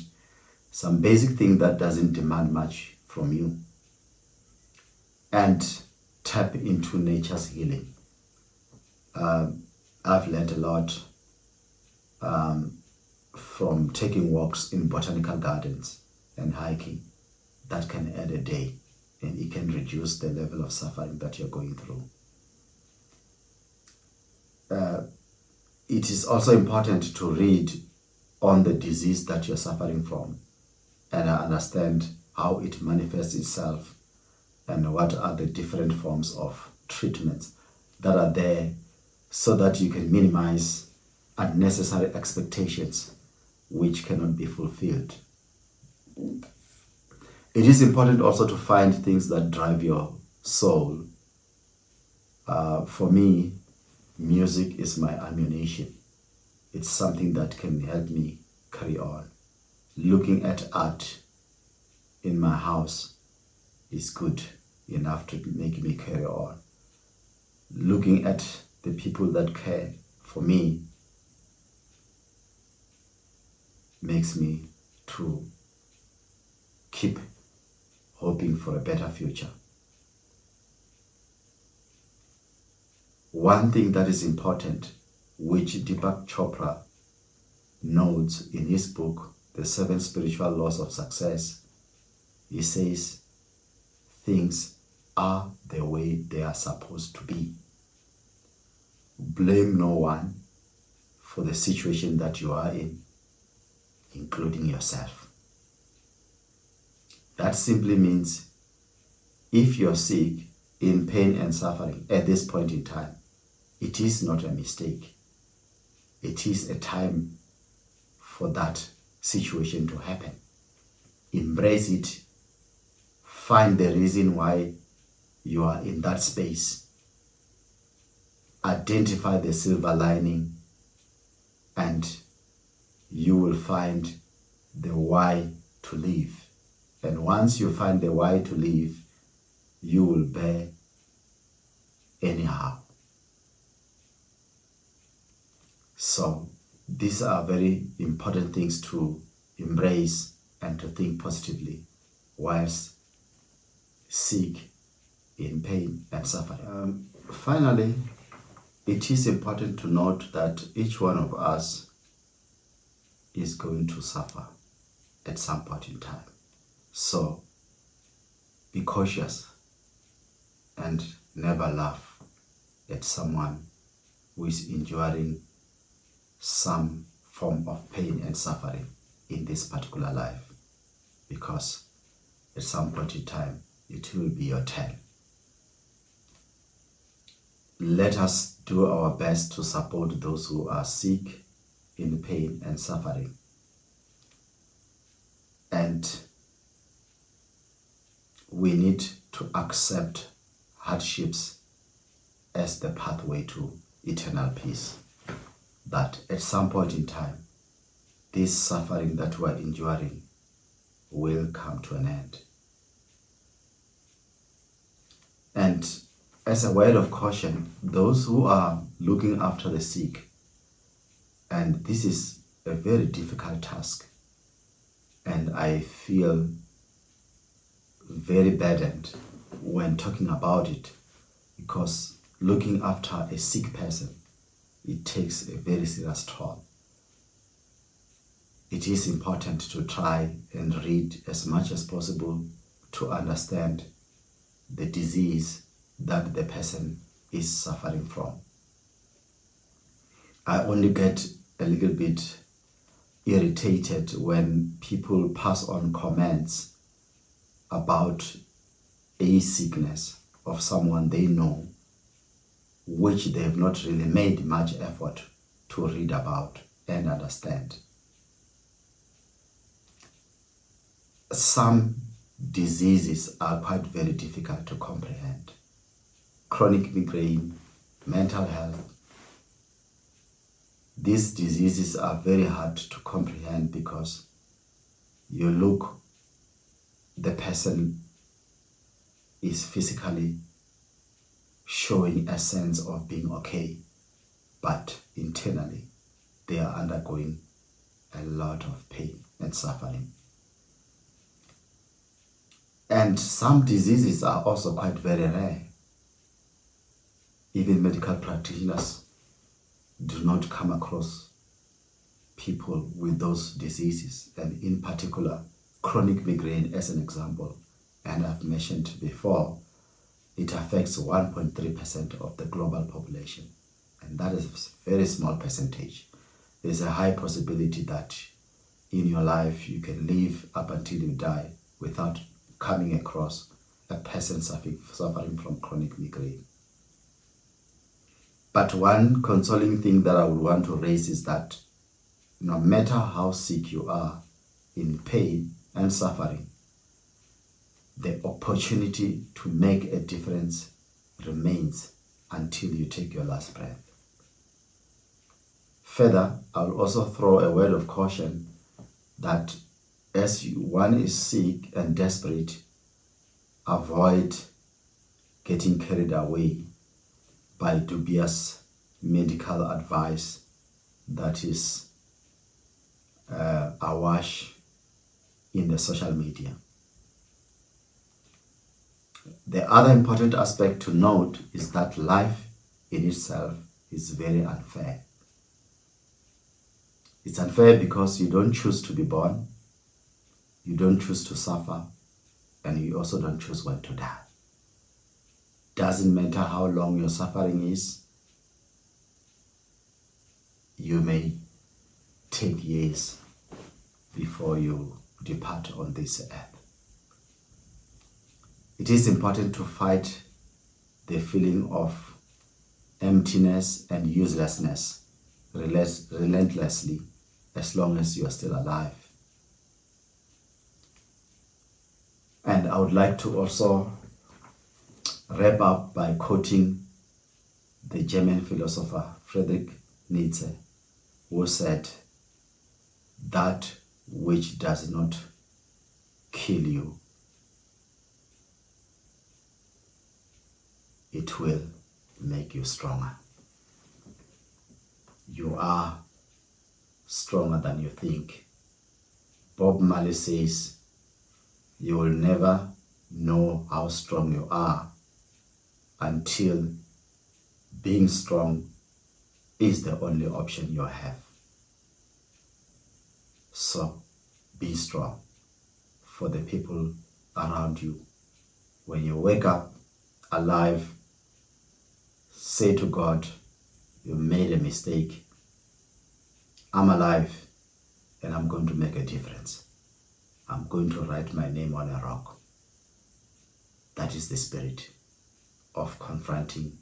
some basic thing that doesn't demand much from you, and tap into nature's healing. I've learned a lot from taking walks in botanical gardens and hiking. That can add a day, and it can reduce the level of suffering that you're going through. It is also important to read on the disease that you're suffering from and understand how it manifests itself and what are the different forms of treatments that are there, so that you can minimize unnecessary expectations which cannot be fulfilled. It is important also to find things that drive your soul. For me, music is my ammunition. It's something that can help me carry on. Looking at art in my house is good enough to make me carry on. Looking at the people that care for me makes me to keep hoping for a better future. One thing that is important, which Deepak Chopra notes in his book, The 7 Spiritual Laws of Success, he says, things are the way they are supposed to be. Blame no one for the situation that you are in, including yourself. That simply means if you're sick, in pain and suffering at this point in time, it is not a mistake. It is a time for that situation to happen. Embrace it. Find the reason why you are in that space. Identify the silver lining, and you will find the why to live. And once you find the why to live, you will bear anyhow. So these are very important things to embrace and to think positively whilst sick, in pain and suffering. Finally, it is important to note that each one of us is going to suffer at some point in time. So be cautious and never laugh at someone who is enduring some form of pain and suffering in this particular life, because at some point in time it will be your turn. Let us do our best to support those who are sick, in pain and suffering, and we need to accept hardships as the pathway to eternal peace. That at some point in time, this suffering that we are enduring will come to an end. And as a word of caution, those who are looking after the sick, and this is a very difficult task, and I feel very burdened when talking about it, because looking after a sick person, it takes a very serious toll. It is important to try and read as much as possible to understand the disease that the person is suffering from. I only get a little bit irritated when people pass on comments about a sickness of someone they know, which they have not really made much effort to read about and understand. Some diseases are quite very difficult to comprehend. Chronic migraine, mental health. These diseases are very hard to comprehend because you look, the person is physically showing a sense of being okay, but internally they are undergoing a lot of pain and suffering. And some diseases are also quite very rare. Even medical practitioners do not come across people with those diseases, and in particular, chronic migraine as an example. And I've mentioned before, it affects 1.3% of the global population. And that is a very small percentage. There's a high possibility that in your life you can live up until you die without coming across a person suffering from chronic migraine. But one consoling thing that I would want to raise is that no matter how sick you are, in pain and suffering, the opportunity to make a difference remains until you take your last breath. Further, I'll also throw a word of caution that as one is sick and desperate, avoid getting carried away by dubious medical advice that is awash in the social media. The other important aspect to note is that life in itself is very unfair. It's unfair because you don't choose to be born, you don't choose to suffer, and you also don't choose when to die. Doesn't matter how long your suffering is, you may take years before you depart on this earth. It is important to fight the feeling of emptiness and uselessness relentlessly as long as you are still alive. And I would like to also wrap up by quoting the German philosopher Friedrich Nietzsche, who said, "That which does not kill you, it will make you stronger." You are stronger than you think. Bob Marley says, "You will never know how strong you are until being strong is the only option you have." So be strong for the people around you. When you wake up alive, say to God, "You made a mistake. I'm alive and I'm going to make a difference. I'm going to write my name on a rock." That is the spirit of confronting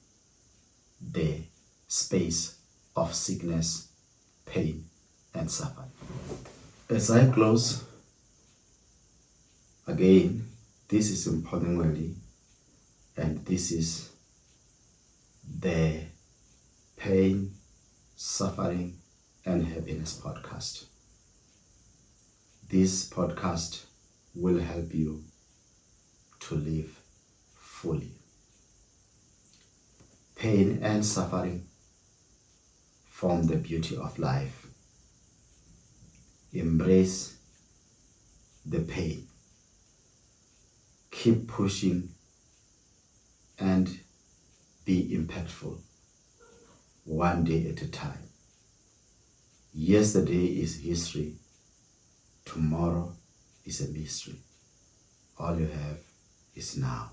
the space of sickness, pain, and suffering. As I close, again, this is Mpongweli, and this is the Pain, Suffering, and Happiness podcast. This podcast will help you to live fully. Pain and suffering form the beauty of life. Embrace the pain. Keep pushing and be impactful, one day at a time. Yesterday is history. Tomorrow is a mystery. All you have is now.